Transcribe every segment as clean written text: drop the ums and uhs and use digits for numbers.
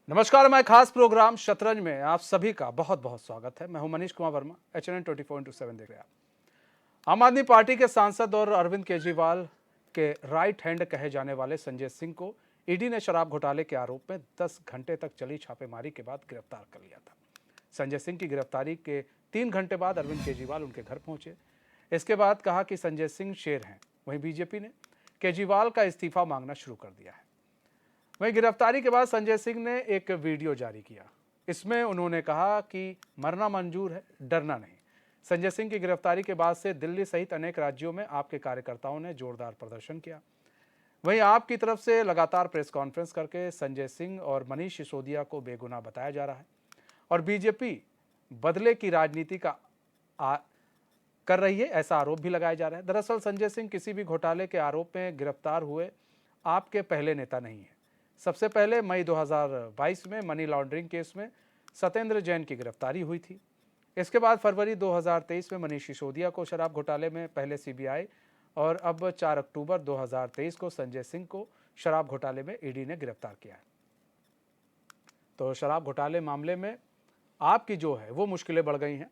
नमस्कार, मैं खास प्रोग्राम शतरंज में आप सभी का बहुत बहुत स्वागत है। मैं हूं मनीष कुमार वर्मा, HNN 24/7 देख रहे हैं आप। आम आदमी पार्टी के सांसद और अरविंद केजरीवाल के राइट हैंड कहे जाने वाले संजय सिंह को ईडी ने शराब घोटाले के आरोप में 10 घंटे तक चली छापेमारी के बाद गिरफ्तार कर लिया था। संजय सिंह की गिरफ्तारी के 3 घंटे बाद अरविंद केजरीवाल उनके घर पहुंचे। इसके बाद कहा कि संजय सिंह शेर हैं। वहीं बीजेपी ने केजरीवाल का इस्तीफा मांगना शुरू कर दिया है। वहीं गिरफ्तारी के बाद संजय सिंह ने एक वीडियो जारी किया। इसमें उन्होंने कहा कि मरना मंजूर है, डरना नहीं। संजय सिंह की गिरफ्तारी के बाद से दिल्ली सहित अनेक राज्यों में आप के कार्यकर्ताओं ने जोरदार प्रदर्शन किया। वहीं आप की तरफ से लगातार प्रेस कॉन्फ्रेंस करके संजय सिंह और मनीष सिसोदिया को बेगुनाह बताया जा रहा है और बीजेपी बदले की राजनीति कर रही है, ऐसा आरोप भी लगाया जा रहा है। दरअसल संजय सिंह किसी भी घोटाले के आरोप में गिरफ्तार हुए आपके पहले नेता नहीं है। सबसे पहले मई 2022 में मनी लॉन्ड्रिंग केस में सत्येंद्र जैन की गिरफ्तारी हुई थी। इसके बाद फरवरी 2023 में मनीष सिसोदिया को शराब घोटाले में पहले सीबीआई और अब 4 अक्टूबर 2023 को संजय सिंह को शराब घोटाले में ईडी ने गिरफ्तार किया है। तो शराब घोटाले मामले में आपकी जो है वो मुश्किलें बढ़ गई हैं।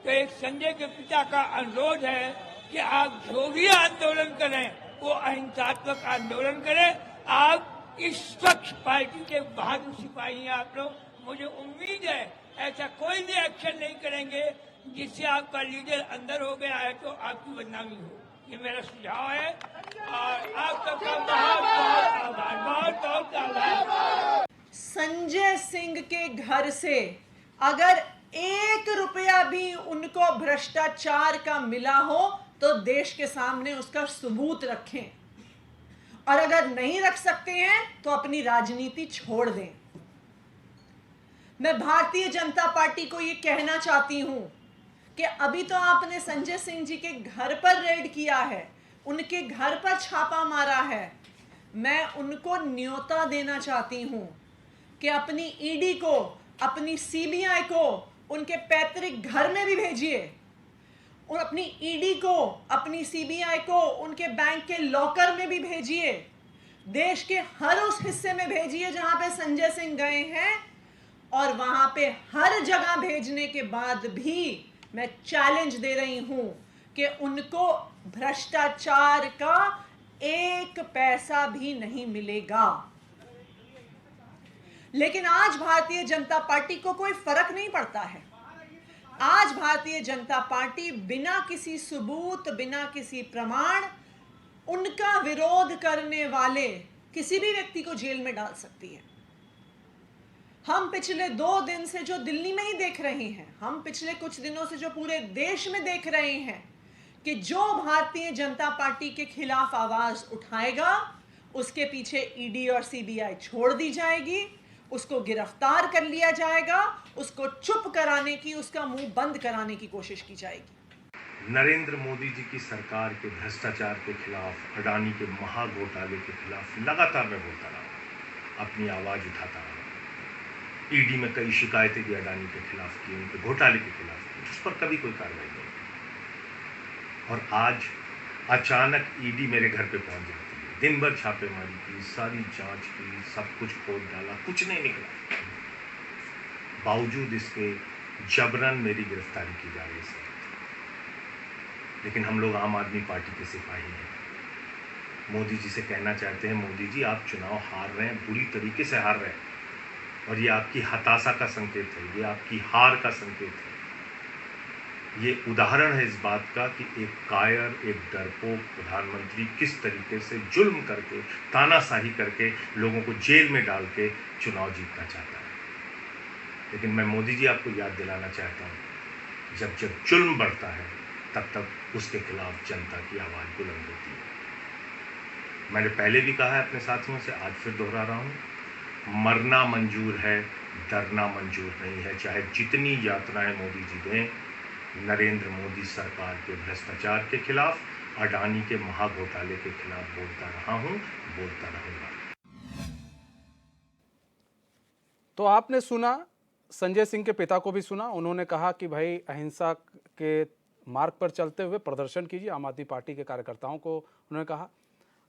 तो एक संजय के पिता का अनुरोध है कि आप जो भी आंदोलन करें वो अहिंसात्मक आंदोलन करें। आप इस स्वच्छ पार्टी के बहादुर सिपाही हैं आप लोग। मुझे उम्मीद है ऐसा कोई भी एक्शन नहीं करेंगे जिससे आपका लीडर अंदर हो गया है तो आपकी बदनामी हो। ये मेरा सुझाव है और आप सबका बहुत बहुत आभार, बहुत बहुत आभार। संजय सिंह के घर से अगर 1 रुपया भी उनको भ्रष्टाचार का मिला हो तो देश के सामने उसका सबूत रखें, और अगर नहीं रख सकते हैं तो अपनी राजनीति छोड़ दें। मैं भारतीय जनता पार्टी को यह कहना चाहती हूं कि अभी तो आपने संजय सिंह जी के घर पर रेड किया है, उनके घर पर छापा मारा है। मैं उनको न्योता देना चाहती हूं कि अपनी ईडी को, अपनी सीबीआई को उनके पैतृक घर में भी भेजिए, और अपनी ईडी को, अपनी सीबीआई को उनके बैंक के लॉकर में भी भेजिए। देश के हर उस हिस्से में भेजिए जहां पे संजय सिंह गए हैं, और वहां पे हर जगह भेजने के बाद भी मैं चैलेंज दे रही हूं कि उनको भ्रष्टाचार का 1 पैसा भी नहीं मिलेगा। लेकिन आज भारतीय जनता पार्टी को कोई फर्क नहीं पड़ता है। आज भारतीय जनता पार्टी बिना किसी सबूत, बिना किसी प्रमाण उनका विरोध करने वाले किसी भी व्यक्ति को जेल में डाल सकती है। हम पिछले 2 दिन से जो दिल्ली में ही देख रहे हैं, हम पिछले कुछ दिनों से जो पूरे देश में देख रहे हैं कि जो भारतीय जनता पार्टी के खिलाफ आवाज उठाएगा उसके पीछे ईडी और सीबीआई छोड़ दी जाएगी, उसको गिरफ्तार कर लिया जाएगा, उसको चुप कराने की, उसका मुंह बंद कराने की कोशिश की जाएगी। नरेंद्र मोदी जी की सरकार के भ्रष्टाचार के खिलाफ, अडानी के महाघोटाले के खिलाफ लगातार मैं बोलता रहा, अपनी आवाज उठाता रहा। ईडी में कई शिकायतें भी अडानी के खिलाफ की, उनके घोटाले के खिलाफ की, उस पर कभी कोई कार्रवाई नहीं। और आज अचानक ईडी मेरे घर पे पहुंच जाती है। दिन भर छापेमारी की, सारी जांच की, सब कुछ खोद डाला, कुछ नहीं निकला। बावजूद इसके जबरन मेरी गिरफ्तारी की जा रही है। लेकिन हम लोग आम आदमी पार्टी के सिपाही हैं। मोदी जी से कहना चाहते हैं, मोदी जी आप चुनाव हार रहे हैं, बुरी तरीके से हार रहे हैं, और ये आपकी हताशा का संकेत है, ये आपकी हार का संकेत है। ये उदाहरण है इस बात का कि एक कायर, एक डरपोक प्रधानमंत्री किस तरीके से जुल्म करके, तानाशाही करके, लोगों को जेल में डाल के चुनाव जीतना चाहता है। लेकिन मैं मोदी जी आपको याद दिलाना चाहता हूँ, जब जब जुल्म बढ़ता है तब तक उसके खिलाफ जनता की आवाज़ बुलंद होती है। मैंने पहले भी कहा है अपने साथियों से, आज फिर दोहरा रहा हूँ, मरना मंजूर है, डरना मंजूर नहीं है। चाहे जितनी यातनाएं मोदी जी दें, नरेंद्र मोदी सरकार के भ्रष्टाचार के खिलाफ, अडानी के महाघोटाले के खिलाफ बोलता रहा हूं, बोलता रहूंगा। तो आपने सुना संजय सिंह के पिता को भी सुना। उन्होंने कहा कि भाई अहिंसा के मार्ग पर चलते हुए प्रदर्शन कीजिए। आम आदमी पार्टी के कार्यकर्ताओं को उन्होंने कहा।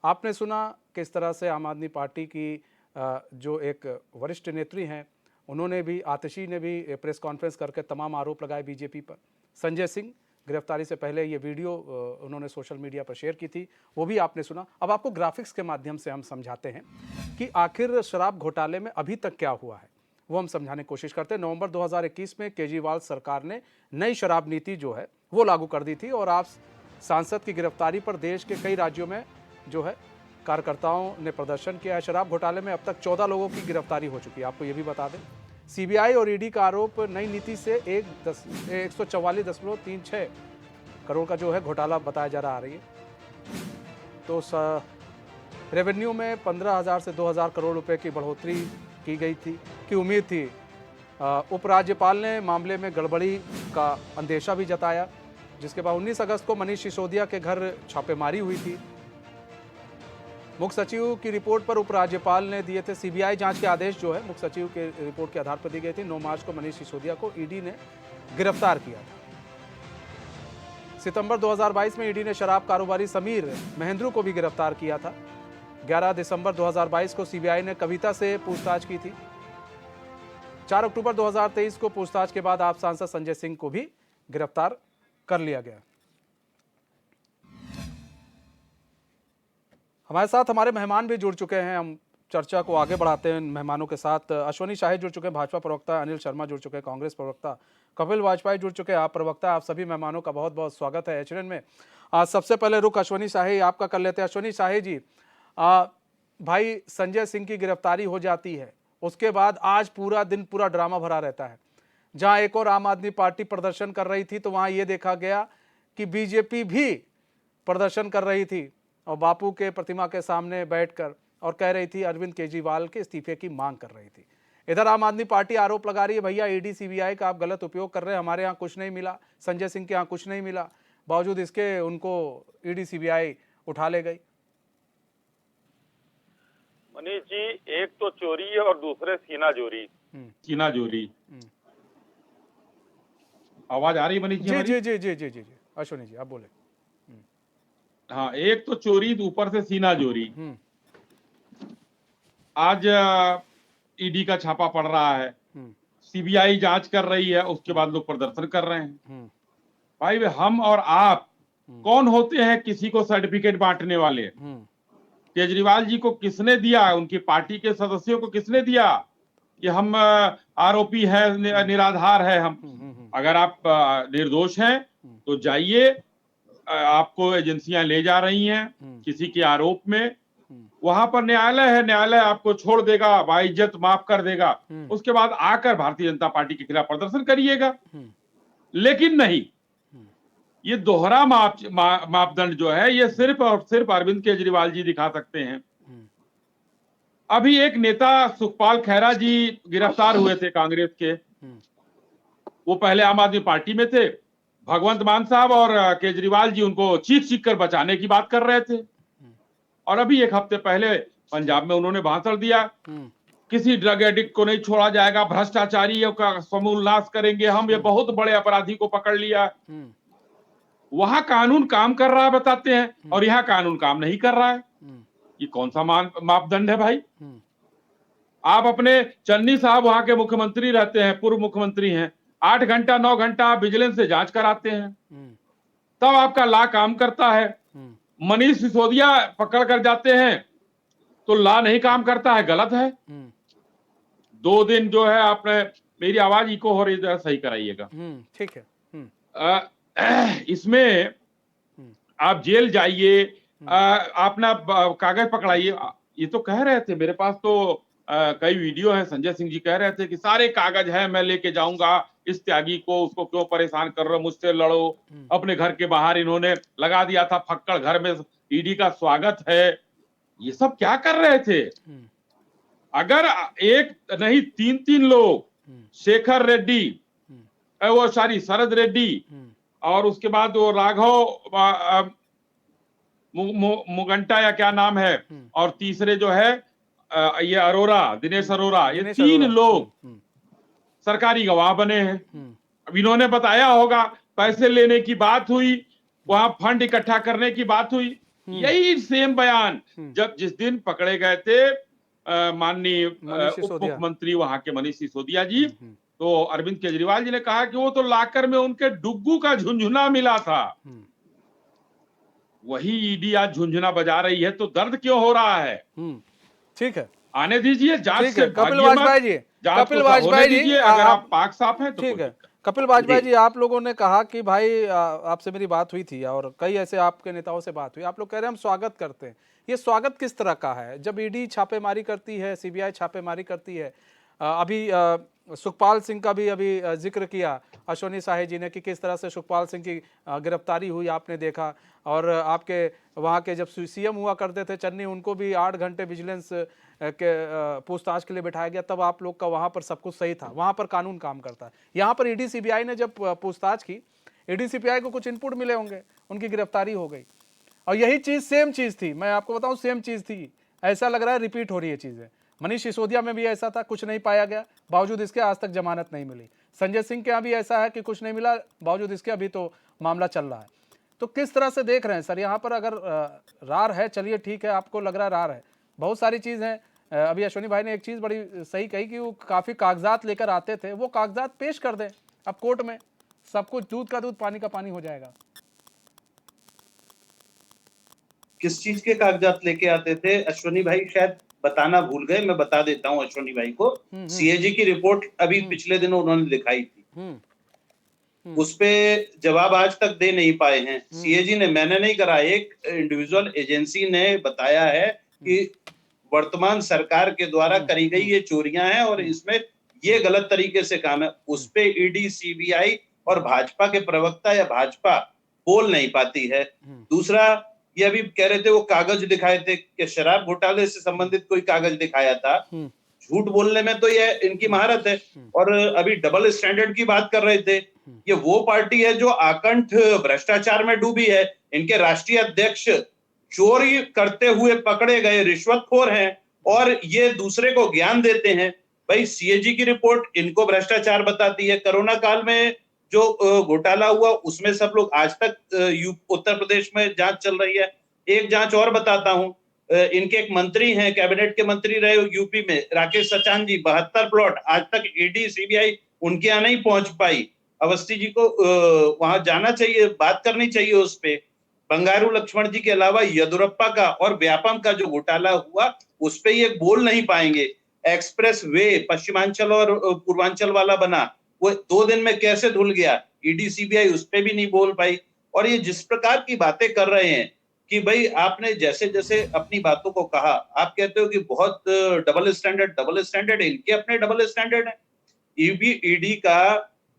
आपने सुना किस तरह से आम आदमी पार्टी की जो एक वरिष्ठ नेत्री हैं, उन्होंने भी, आतिशी ने भी प्रेस कॉन्फ्रेंस करके तमाम आरोप लगाए बीजेपी पर। संजय सिंह गिरफ्तारी से पहले ये वीडियो उन्होंने सोशल मीडिया पर शेयर की थी, वो भी आपने सुना। अब आपको ग्राफिक्स के माध्यम से हम समझाते हैं कि आखिर शराब घोटाले में अभी तक क्या हुआ है, वो हम समझाने की कोशिश करते हैं। नवंबर 2021 में केजरीवाल सरकार ने नई शराब नीति जो है वो लागू कर दी थी और आप सांसद की गिरफ्तारी पर देश के कई राज्यों में जो है कार्यकर्ताओं ने प्रदर्शन किया है। शराब घोटाले में अब तक 14 लोगों की गिरफ्तारी हो चुकी है। आपको ये भी बता दें, सीबीआई और ईडी का आरोप, नई नीति से 144.36 करोड़ का जो है घोटाला बताया जा रहा है। तो रेवेन्यू में 15,000 से 2,000 करोड़ रुपए की बढ़ोतरी की गई थी की उम्मीद थी। उपराज्यपाल ने मामले में गड़बड़ी का अंदेशा भी जताया, जिसके बाद 19 अगस्त को मनीष सिसोदिया के घर छापेमारी हुई थी। मुख्य सचिव की रिपोर्ट पर उपराज्यपाल ने दिए थे सीबीआई जांच के आदेश, जो है मुख्य सचिव के रिपोर्ट के आधार पर दी गई थी। 9 मार्च को मनीष सिसोदिया को ईडी ने गिरफ्तार किया था। सितंबर 2022 में ईडी ने शराब कारोबारी समीर महेंद्रू को भी गिरफ्तार किया था। 11 दिसंबर 2022 को सीबीआई ने कविता से पूछताछ की थी। 4 अक्टूबर 2023 को पूछताछ के बाद आप सांसद संजय सिंह को भी गिरफ्तार कर लिया गया। हमारे साथ हमारे मेहमान भी जुड़ चुके हैं। हम चर्चा को आगे बढ़ाते हैं मेहमानों के साथ। अश्वनी शाही जुड़ चुके हैं, भाजपा प्रवक्ता। अनिल शर्मा जुड़ चुके हैं, कांग्रेस प्रवक्ता। कपिल वाजपेयी जुड़ चुके हैं, आप प्रवक्ता। आप सभी मेहमानों का बहुत बहुत स्वागत है एचएनएन में। सबसे पहले रुख अश्वनी शाही आपका कर लेते हैं। अश्वनी शाही जी, भाई संजय सिंह की गिरफ्तारी हो जाती है, उसके बाद आज पूरा दिन पूरा ड्रामा भरा रहता है। जहां एक और आम आदमी पार्टी प्रदर्शन कर रही थी, तो वहां यह देखा गया कि बीजेपी भी प्रदर्शन कर रही थी और बापू के प्रतिमा के सामने बैठकर और कह रही थी, अरविंद केजरीवाल के इस्तीफे की मांग कर रही थी। इधर आम आदमी पार्टी आरोप लगा रही है, भैया ईडी सीबीआई का आप गलत उपयोग कर रहे हैं, हमारे यहाँ कुछ नहीं मिला, संजय सिंह के यहाँ कुछ नहीं मिला, बावजूद इसके उनको ईडी सीबीआई उठा ले गई। मनीष जी, एक तो चोरी है और दूसरे सीना जोरी। सीना जोरी। आवाज आ रही है मनीष जी? जी जी जी जी जी जी अश्वनी जी आप बोले। हाँ, एक तो चोरी, ऊपर से सीना जोरी। आज ईडी का छापा पड़ रहा है, सीबीआई जांच कर रही है, उसके बाद लोग प्रदर्शन कर रहे हैं। भाई हम और आप कौन होते हैं किसी को सर्टिफिकेट बांटने वाले? केजरीवाल जी को किसने दिया? उनकी पार्टी के सदस्यों को किसने दिया कि हम आरोपी है, निराधार है हम? अगर आप निर्दोष हैं तो जाइए, आपको एजेंसियां ले जा रही हैं किसी के आरोप में, वहां पर न्यायालय है, न्यायालय आपको छोड़ देगा, बाइज्जत माफ कर देगा। उसके बाद आकर भारतीय जनता पार्टी के खिलाफ प्रदर्शन करिएगा। लेकिन नहीं, ये दोहरा मापदंड जो है, ये सिर्फ और सिर्फ अरविंद केजरीवाल जी दिखा सकते हैं। अभी एक नेता सुखपाल खैरा जी गिरफ्तार हुए थे कांग्रेस के, वो पहले आम आदमी पार्टी में थे। भगवंत मान साहब और केजरीवाल जी उनको चीख चीख कर बचाने की बात कर रहे थे। और अभी एक हफ्ते पहले पंजाब में उन्होंने भाषण दिया, किसी ड्रग एडिक्ट को नहीं छोड़ा जाएगा, भ्रष्टाचारियों का समूल नाश करेंगे हम, ये बहुत बड़े अपराधी को पकड़ लिया। वहां कानून काम कर रहा है बताते हैं, और यहाँ कानून काम नहीं कर रहा है। ये कौन सा मापदंड है भाई? आप अपने चन्नी साहब वहां के मुख्यमंत्री रहते हैं, पूर्व मुख्यमंत्री हैं, 8 घंटा 9 घंटा आप विजिलेंस से जांच कराते हैं, तब आपका लॉ काम करता है। मनीष सिसोदिया पकड़ कर जाते हैं तो लॉ नहीं काम करता है, गलत है। 2 दिन जो है आपने, मेरी आवाज इको हो रही है, सही कराइएगा। ठीक है। इसमें आप जेल जाइए, अपना कागज पकड़ाइए। ये तो कह रहे थे, मेरे पास तो कई वीडियो है, संजय सिंह जी कह रहे थे कि सारे कागज है, मैं लेके जाऊंगा इस त्यागी को, उसको क्यों परेशान कर रहे हो, मुझसे लड़ो। अपने घर के बाहर इन्होंने लगा दिया था फक्कड़, घर में ईडी का स्वागत है। ये सब क्या कर रहे थे? अगर एक नहीं 3 लोग, शेखर रेड्डी, वो सारी शरद रेड्डी, और उसके बाद वो राघव मुगंटा या क्या नाम है, और तीसरे जो है ये अरोरा, दिनेश अरोरा, ये 3 लोग सरकारी गवाह बने हैं। अब इन्होंने बताया होगा पैसे लेने की बात हुई, वहां फंड इकट्ठा करने की बात हुई, यही सेम बयान जब जिस दिन पकड़े गए थे माननीय मनीष उप सिसोदिया। मुख्यमंत्री वहां के मनीष सिसोदिया जी, तो अरविंद केजरीवाल जी ने कहा कि वो तो लाकर में उनके डुग्गू का झुंझुना मिला था। वही ईडी आज झुंझुना बजा रही है, तो दर्द क्यों हो रहा है? ठीक है, आने दीजिए, जांच ठीक से है। कपिल भागिए मत, वाजपेयी जी, जांच कपिल को होने वाजपेयी जी, दीजिए। अगर आप पाक साफ हैं तो ठीक कोई है। दिक्कत कपिल वाजपेयी जी, आप लोगों ने कहा कि भाई आपसे मेरी बात हुई थी और कई ऐसे आपके नेताओं से बात हुई, आप लोग कह रहे हैं हम स्वागत करते हैं। ये स्वागत किस तरह का है? जब ईडी छापेमारी करती है, सीबीआई छापेमारी करती है, अभी सुखपाल सिंह का भी अभी जिक्र किया अश्वनी साहे जी ने कि किस तरह से सुखपाल सिंह की गिरफ्तारी हुई, आपने देखा। और आपके वहाँ के जब सीएम हुआ करते थे चन्नी, उनको भी 8 घंटे विजिलेंस के पूछताछ के लिए बिठाया गया, तब आप लोग का वहाँ पर सब कुछ सही था, वहाँ पर कानून काम करता है। यहाँ पर ईडी सीबीआई ने जब पूछताछ की, ईडी सीबीआई को कुछ इनपुट मिले होंगे, उनकी गिरफ्तारी हो गई। और यही चीज़ सेम चीज़ थी, मैं आपको बताऊं सेम चीज़ थी। ऐसा लग रहा है रिपीट हो रही है चीज़ें। मनीष सिसोदिया में भी ऐसा था, कुछ नहीं पाया गया, बावजूद इसके आज तक जमानत नहीं मिली। संजय सिंह के यहाँ भी ऐसा है कि कुछ नहीं मिला, बावजूद इसके अभी तो मामला चल रहा है। तो किस तरह से देख रहे हैं सर यहाँ पर? अगर रार है, चलिए ठीक है, आपको लग रहा है रार है, बहुत सारी चीज़ हैं। अभी अश्वनी भाई ने एक चीज़ बड़ी सही कही कि वो काफ़ी कागजात लेकर आते थे, वो कागजात पेश कर दें अब कोर्ट में, सब कुछ दूध का दूध पानी का पानी हो जाएगा। किस चीज के कागजात लेके आते थे? अश्वनी भाई शायद बताना भूल गए, मैं बता देता हूँ अश्वनी भाई को। सीएजी की रिपोर्ट अभी पिछले दिनों उन्होंने दिखाई थी, उस पे जवाब आज तक दे नहीं पाए हैं। सीएजी ने, मैंने नहीं करा, एक इंडिविजुअल एजेंसी ने बताया है कि वर्तमान सरकार के द्वारा करी गई ये चोरियां हैं और इसमें ये गलत तरीके से काम है। उस पे ईडी, सीबीआई और भाजपा के प्रवक्ता या भाजपा बोल नहीं पाती है। दूसरा, ये अभी कह रहे थे वो कागज दिखाए थे कि शराब घोटाले से संबंधित कोई कागज दिखाया था। झूठ बोलने में तो ये इनकी महारत है। और अभी डबल स्टैंडर्ड की बात कर रहे थे, ये वो पार्टी है जो आकंठ भ्रष्टाचार में डूबी है। इनके राष्ट्रीय अध्यक्ष चोरी करते हुए पकड़े गए रिश्वतखोर हैं और ये दूसरे को ज्ञान देते हैं। भाई सीएजी की रिपोर्ट इनको भ्रष्टाचार बताती है। कोरोना काल में जो घोटाला हुआ उसमें सब लोग, आज तक उत्तर प्रदेश में जांच चल रही है। एक जांच और बताता हूं, इनके एक मंत्री हैं, कैबिनेट के मंत्री रहे यूपी में, राकेश सचान जी, 72 प्लॉट, आज तक ईडी सीबीआई उनके यहाँ नहीं पहुंच पाई। अवस्थी जी को वहां जाना चाहिए, बात करनी चाहिए उस पे। बंगारू लक्ष्मण जी के अलावा येदुरप्पा का और व्यापम का जो घोटाला हुआ उस पे ये बोल नहीं पाएंगे। एक्सप्रेस वे पश्चिमांचल और पूर्वांचल वाला बना, वो 2 दिन में कैसे धुल गया, ईडी सीबीआई उस पे भी नहीं बोल पाई। और ये जिस प्रकार की बातें कर रहे हैं कि भाई आपने जैसे जैसे अपनी बातों को कहा, आप कहते हो कि बहुत डबल स्टैंडर्ड, इनके अपने डबल स्टैंडर्ड है।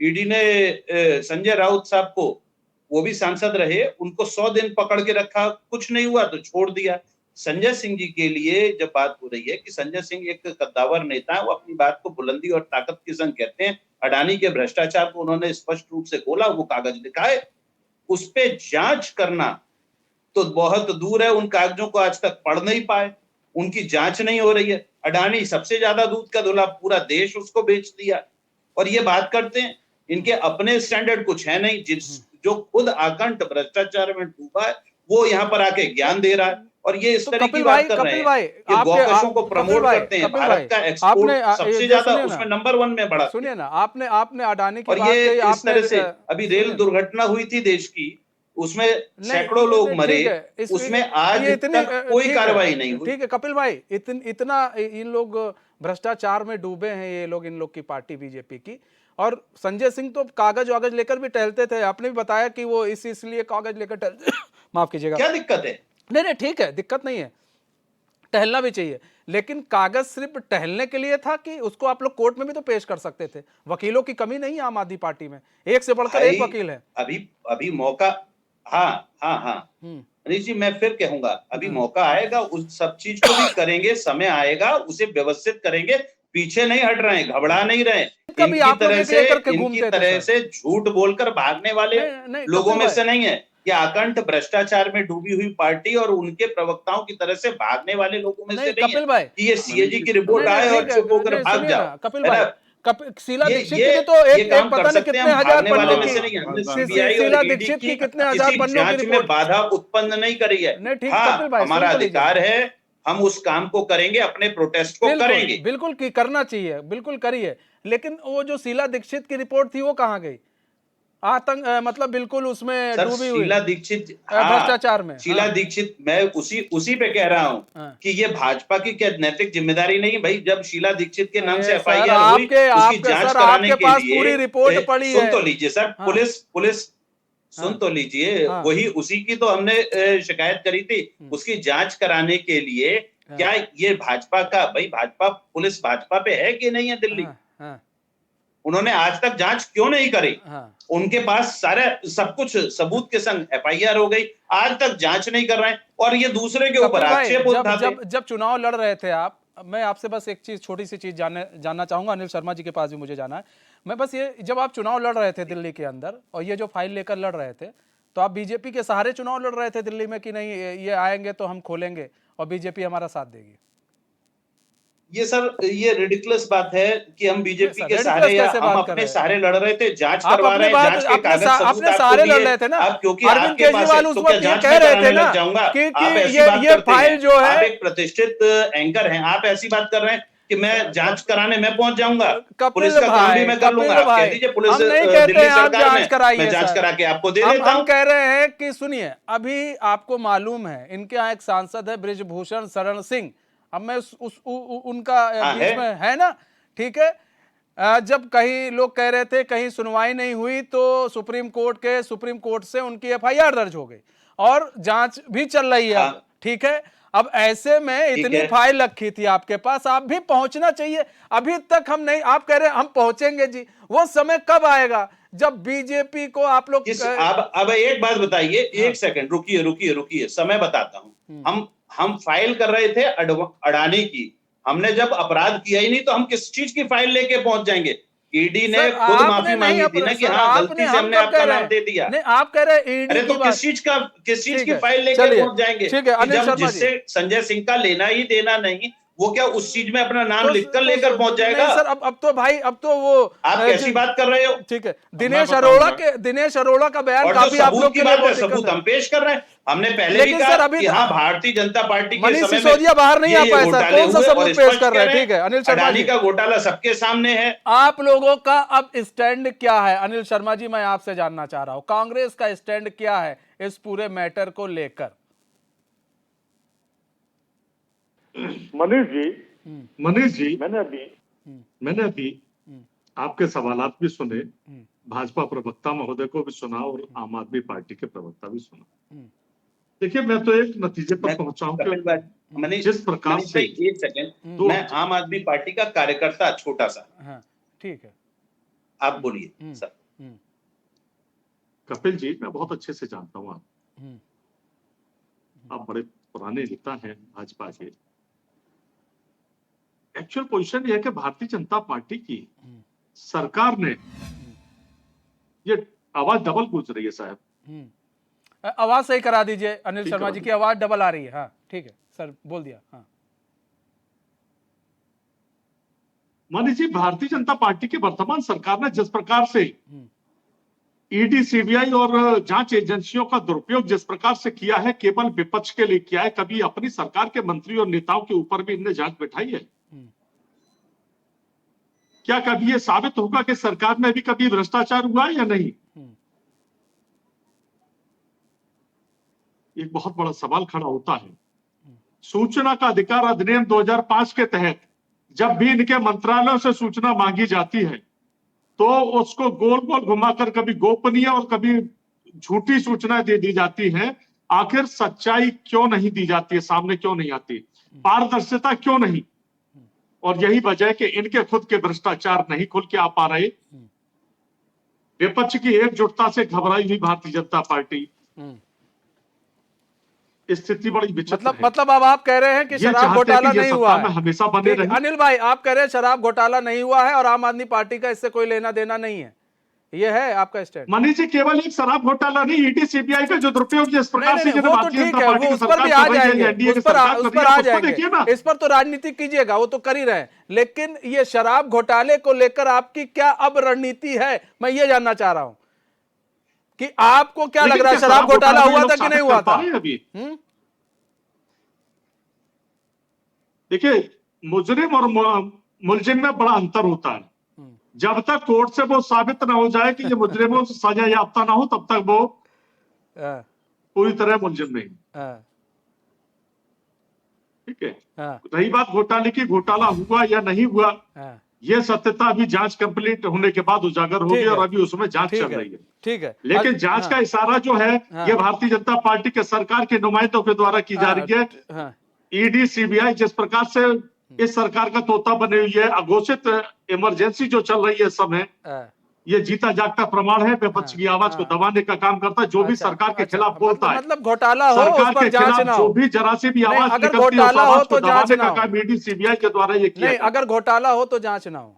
ईडी ने संजय राउत साहब को, वो भी सांसद रहे, उनको 100 दिन पकड़ के रखा, कुछ नहीं हुआ तो छोड़ दिया। संजय सिंह जी के लिए जब बात हो रही है कि संजय सिंह एक कद्दावर नेता है, वो अपनी बात को बुलंदी और ताकत के संग कहते हैं। अडानी के भ्रष्टाचार को उन्होंने स्पष्ट रूप से खोला, वो कागज दिखाए, उस पे जांच करना तो बहुत दूर है। उन कागजों को आज तक पढ़ नहीं पाए, उनकी जांच नहीं हो रही है। अडानी सबसे ज्यादा दूध का धुला, पूरा देश उसको बेच दिया और ये बात करते हैं। इनके अपने स्टैंडर्ड कुछ है नहीं। जो खुद आकंठ भ्रष्टाचार में डूबा है वो यहाँ पर आके ज्ञान दे रहा है और ये इस तरह की बात कर रहे हैं कि गौकशों को प्रमोट करते हैं। भारत का एक्सपोर्ट सबसे ज्यादा उसमें नंबर 1 में बढ़ा। सुनिए ना, आपने अडानी की और बात ये कही, इस तरह से अभी रेल दुर्घटना हुई थी देश की, उसमें सैकड़ों लोग मरे, उसमें आज तक कोई कार्रवाई नहीं हुई। ठीक है कपिल भाई, इतना इन लोग भ्रष्टाचार में डूबे हैं ये लोग, इन लोग की पार्टी बीजेपी की। और संजय सिंह तो कागज वागज लेकर भी टहलते थे, आपने भी बताया कि वो इसलिए कागज लेकर टहलते माफ कीजिएगा, क्या दिक्कत है? नहीं ठीक है, दिक्कत नहीं है, टहलना भी चाहिए, लेकिन कागज सिर्फ टहलने के लिए था कि उसको आप लोग कोर्ट में भी तो पेश कर सकते थे। वकीलों की कमी नहीं है आम आदमी पार्टी में, एक से बढ़कर एक वकील है। अभी मौका, हाँ मनीष जी, मैं फिर कहूंगा अभी मौका आएगा, उस सब चीज को भी करेंगे, समय आएगा, उसे व्यवस्थित करेंगे। पीछे नहीं हट रहे हैं, घबरा नहीं रहे। इनकी तरह से झूठ बोलकर भागने वाले लोगों में से नहीं है। ये आकंठ भ्रष्टाचार में डूबी हुई पार्टी और उनके प्रवक्ताओं की तरह से भागने वाले लोगों में से नहीं है कि ये सीएजी की रिपोर्ट आए और चुप होकर भाग जाओ। शीला ये- दीक्षित ये- की तो ये एक काम पता कर नहीं सकते कितने हैं, हम हजार भागने वाले पन्नों में की से नहीं है। शी- सीबीआई शीला और दीक्षित ईडी की कितने हजार किसी पन्नों की जांच में रिपोर्ट। बाधा उत्पन्न नहीं करी है। नहीं, ठीक, हाँ, कपिल भाई, हमारा सुन तो लीजिए। अधिकार है, हम उस काम को करेंगे, अपने प्रोटेस्ट को करेंगे। बिल्कुल की करना चाहिए, बिल्कुल करिए, लेकिन वो जो शीला दीक्षित की रिपोर्ट थी वो कहाँ गई? आतंक मतलब बिल्कुल उसमें सर डूबी हुई शीला दीक्षित, भ्रष्टाचार में। शीला हाँ। दीक्षित, मैं उसी पे कह रहा हूँ हाँ। कि ये भाजपा की क्या नैतिक जिम्मेदारी नहीं भाई? जब शीला दीक्षित के नाम से सर, एफआईआर हुई, उसकी आपके जांच सर, कराने आपके के पास लिए पूरी रिपोर्ट पड़ी सुन है। तो लीजिए सर, हाँ। पुलिस सुन हाँ। तो लीजिए, हाँ। वही उसी की तो हमने शिकायत करी थी, उसकी जांच कराने के लिए। क्या ये भाजपा का, भाई भाजपा, पुलिस भाजपा पे है कि नहीं है दिल्ली? हाँ, हाँ, उन्होंने आज तक जांच क्यों नहीं करी? हाँ। उनके पास सारे सब कुछ सबूत के संग एफआईआर हो गई, आज तक जांच नहीं कर रहे हैं, और ये दूसरे के ऊपर कपिल भाई, आक्षेप उठाते। जब चुनाव लड़ रहे थे आप, मैं आपसे बस एक चीज, छोटी सी चीज जानना चाहूंगा, अनिल शर्मा जी के पास भी मुझे जाना है। मैं बस ये, जब आप चुनाव लड़ रहे थे दिल्ली के अंदर और ये जो फाइल लेकर लड़ रहे थे, तो आप बीजेपी के सहारे चुनाव लड़ रहे थे दिल्ली में कि नहीं ये आएंगे तो हम खोलेंगे और बीजेपी हमारा साथ देगी? ये सर, ये रिडिकुलस बात है कि हम बीजेपी सर, के ridiculous सहारे या कैसे हम बात कर अपने रहे हैं? सहारे लड़ रहे थे, जांच आप करवा अपने रहे हैं, बात- जांच के अपने कागज सा- सबूत अपने आपको सहारे लड़ दिए। रहे थे ना। अब क्योंकि अरविंद आपके पास केजरीवाल है, उस तो क्या वक्त ये जांच कह में रहे थे कराने ना लग जाऊंगा? कि आप ऐसी ये बात करते फाइल हैं, जो है, आप एक प्रतिष्ठित एंकर हैं, आप ऐसी बात कर रहे हैं कि मैं जांच कराने मैं पहुंच जाऊंगा, पुलिस का काम भी मैं कर लूंगा। आप कह दीजिए पुलिस, हम नहीं कहते दिल्ली हैं आप सरकार जांच में कराइए मैं जांच सर। करा के आपको दे हम देता हूं। कह रहे हैं कि सुनिए, अभी आपको मालूम है इनके यहाँ एक सांसद है बृजभूषण शरण सिंह, अब मैं उनका हाँ, बीच में है ना, ठीक है। जब कहीं लोग कह रहे थे कहीं सुनवाई नहीं हुई तो सुप्रीम कोर्ट से उनकी एफआईआर दर्ज हो गई और जांच भी चल रही है। हाँ। ठीक है, अब ऐसे में इतनी है। फाइल रखी थी आपके पास, आप भी पहुंचना चाहिए। अभी तक हम नहीं, आप कह रहे हैं हम पहुंचेंगे जी, वो समय कब आएगा जब बीजेपी को आप लोग अब एक बात बताइए, एक सेकंड रुकिए, समय बताता हूं। हम फाइल कर रहे थे अडानी की, हमने जब अपराध किया ही नहीं तो हम किस चीज की फाइल लेके पहुंच जाएंगे? ईडी ने सर, खुद आपने माफी नहीं मांगी थी ना कि हाँ गलती से हमने आपका नाम दे दिया। नहीं, आप कह रहे हैं ईडी अरे तो की बात। किस चीज ठीक की है, फाइल लेके चलिए, पहुंच जाएंगे? ठीक है, कि अनिल जब शर्मा जी। जिससे संजय सिंह का लेना ही देना नहीं, वो क्या उस चीज में अपना नाम लिखकर तो लेकर पहुंच जाएगा? नहीं सर, अब तो भाई, अब तो वो आप कैसी बात कर रहे हो? ठीक है, मैं बताऊंगा। दिनेश अरोड़ा का बयान और काफी जो आप सबूत लोग की के लिए बात है, बहुत सबूत दिक्कत हम पेश कर रहे हैं। हमने पहले लेकिन भी सर, कहा अभी कि तो- हाँ, भारतीय जनता पार्टी के मनीष समय सिसोदिया बाहर नहीं आ ये पाए सर, घोटाले कौन सा हुए सबूत और पेश स्पष्ट कर रहे हैं? कह ठीक है, अनिल शर्मा अडानी जी। का घोटाला सबके सामने है। आप लोगों का अब स्टैंड क्या है? अनिल शर्मा जी, मैं आपसे जानना चाह रहा हूं, कांग्रेस का स्टैंड क्या है इस पूरे मैटर को लेकर? मनीष जी, मैंने अभी आपके सवालात भी सुने, भाजपा प्रवक्ता महोदय को भी सुना और आम आदमी पार्टी के प्रवक्ता भी सुना। देखिए, मैं तो एक नतीजे पर पहुंचा हूं कपिल भाई, कि मनीष जिस प्रकार मनीष से भाई, एक सेकंड, मैं आम आदमी पार्टी का कार्यकर्ता, छोटा सा, हाँ, ठीक है, आप बोलिए सर। कपिल जी, मैं बहुत अच्छे से जानता हूं आप बड़े पुराने नेता हैं भाजपा के। एक्चुअल पोजीशन यह है कि भारतीय जनता पार्टी की सरकार ने, ये आवाज डबल गूंज रही है साहब, आवाज सही करा दीजिए अनिल ठीक शर्मा करा जी की आवाज डबल आ रही है। हाँ, ठीक है सर, बोल दिया। हाँ, मानिए जी, भारतीय जनता पार्टी की वर्तमान सरकार ने जिस प्रकार से ईडी, सीबीआई और जांच एजेंसियों का दुरुपयोग जिस प्रकार से किया है, केवल विपक्ष के लिए किया है। कभी अपनी सरकार के मंत्री और नेताओं के ऊपर भी इनने जांच बैठाई है? क्या कभी यह साबित होगा कि सरकार में भी कभी भ्रष्टाचार हुआ है या नहीं? एक बहुत बड़ा सवाल खड़ा होता है। सूचना का अधिकार अधिनियम 2005 के तहत जब भी इनके मंत्रालयों से सूचना मांगी जाती है तो उसको गोल गोल घुमाकर कभी गोपनीय और कभी झूठी सूचना दे दी जाती है। आखिर सच्चाई क्यों नहीं दी जाती है, सामने क्यों नहीं आती, पारदर्शिता क्यों नहीं? और यही वजह है कि इनके खुद के भ्रष्टाचार नहीं खुल के आ पा रहे। विपक्ष की एकजुटता से घबराई हुई भारतीय जनता पार्टी, स्थिति बड़ी विचित्र है। मतलब अब आप कह रहे हैं कि ये शराब चाहते घोटाला हैं कि ये नहीं सत्ता हुआ में है। हमेशा बने ठीक है, रहें। अनिल भाई, आप कह रहे हैं शराब घोटाला नहीं हुआ है और आम आदमी पार्टी का इससे कोई लेना देना नहीं है, ये है आपका स्टैंड? मनीष जी, केवल एक शराब घोटाला नहीं, ईडी सीबीआई का जो दुरुपयोग जिस प्रकार से नहीं, वो तो भारतीय ठीक जनता है, पार्टी वो की उस पर भी सरकार आ कर रही है, जाएंगे, एनडीए की उस पर सरकार उस कर पर रही आ है, उसको जाएंगे, देखिए ना। इस पर तो राजनीति कीजिएगा, वो तो कर ही रहे हैं, लेकिन ये शराब घोटाले को लेकर आपकी क्या अब रणनीति है, मैं ये जानना चाह रहा हूं कि आपको क्या लग लेकिन रहा है, क्या शराब घोटाला में ये हुआ लोग था कि साबित नहीं कर हुआ पा था? रहे हैं अभी? देखिए, मुजरिम और मुलजिम में बड़ा अंतर होता है। जब तक कोर्ट से वो साबित ना हो जाए कि ये मुजरिमों से सजा याफ्ता ना हो, तब तक वो हाँ, पूरी तरह मुलजिम नहीं। हाँ, ठीक है। हाँ, रही बात घोटाले की, घोटाला हुआ या नहीं हुआ, हाँ, ये सत्यता अभी जांच कंप्लीट होने के बाद उजागर होगी, ठीक है, और अभी उसमें जांच ठीक चल है, रही है। ठीक है, लेकिन जांच हाँ, का इशारा जो है, हाँ, ये भारतीय जनता पार्टी के सरकार के नुमाइंदों के द्वारा की जा रही है। हाँ, ईडी सीबीआई जिस प्रकार से इस सरकार का तोता बनी हुई है, अघोषित इमरजेंसी जो चल रही है इस समय, हाँ, ये जीता जागता प्रमाण है, विपक्ष की आवाज को दबाने का काम करता है। जो भी अच्छा, सरकार के अच्छा, खिलाफ बोलता है, मतलब घोटाला हो, उस सरकार पर के जांच खिलाफ ना जो हो। भी जरा सी भी नहीं, आवाज अगर निकलती है, उस घोटाला हो आवाज को तो जांच दबाने ना का हो। काम ईडी सीबीआई के द्वारा ये किया नहीं, जाता है। अगर घोटाला हो तो जांच ना हो।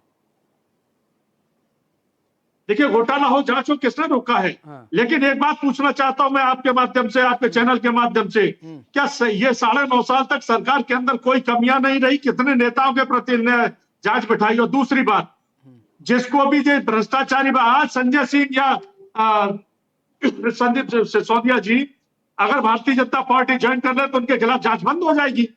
देखिए, घोटाला हो, जांच हो, किसने रोका है? हाँ। लेकिन एक बात पूछना चाहता हूं मैं आपके माध्यम से, आपके चैनल के माध्यम से, क्या ये 9.5 साल तक सरकार के अंदर कोई कमियां नहीं रही? कितने नेताओं के प्रति इन्हें जांच बिठाई? और दूसरी बात, जिसको भी जो भ्रष्टाचारी आज संजय सिंह या संदीप सिसोदिया जी अगर भारतीय जनता पार्टी ज्वाइन कर ले तो उनके खिलाफ जांच बंद हो जाएगी।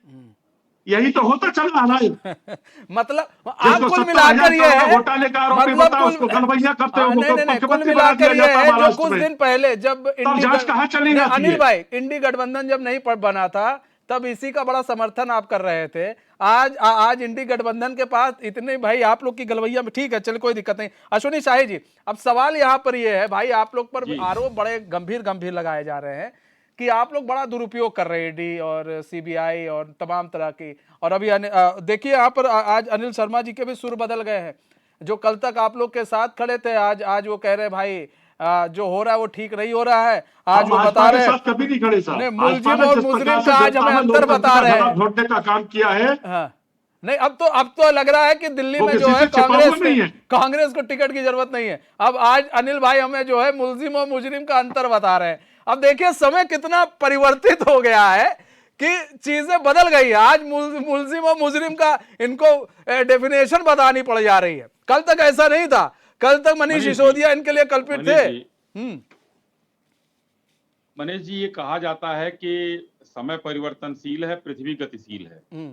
यही तो होता चल रहा है। मतलब आप कुल मिलाकर ये है, घोटाले का आरोपी मतलब बताओ, उसको गलवैया करते हो, नहीं, कुल मुख्यमंत्री बना मिलाकर दिया ये जाता है, जो महाराष्ट्र कुछ में। दिन पहले जब जांच कहाँ चली जाती अनिल है? भाई, इंडी गठबंधन जब नहीं बना था, तब इसी का बड़ा समर्थन आप कर रहे थे। आज इंडी गठबंधन के पास इतने, भाई आप लोग की गलवैया में, ठीक है, चलो कोई दिक्कत नहीं। अश्विनी शाही जी, अब सवाल यहां पर ये है भाई, आप लोग पर आरोप बड़े गंभीर लगाए जा रहे हैं कि आप लोग बड़ा दुरुपयोग कर रहे हैं ईडी और सीबीआई और तमाम तरह की। और अभी देखिए यहाँ पर आज अनिल शर्मा जी के भी सुर बदल गए हैं। जो कल तक आप लोग के साथ खड़े थे, आज वो कह रहे हैं भाई जो हो रहा है वो ठीक नहीं हो रहा है। आज वो बता रहे हैं कभी नहीं खड़े साहब, मुलजिम और मुजरिम का आज हमें अंतर बता रहे हैं। घोटने का काम किया है। हाँ, नहीं, अब तो लग रहा है कि दिल्ली में जो है कांग्रेस को टिकट की जरूरत नहीं है। अब आज अनिल भाई हमें जो है मुलजिम और मुजरिम का अंतर बता रहे हैं। अब देखिए समय कितना परिवर्तित हो गया है कि चीजें बदल गई है। आज मुलजिम और मुजरिम का इनको डेफिनेशन बतानी पड़ जा रही है। कल तक ऐसा नहीं था, कल तक मनीष सिसोदिया इनके लिए कल्पित थे। मनीष जी, ये कहा जाता है कि समय परिवर्तनशील है, पृथ्वी गतिशील है।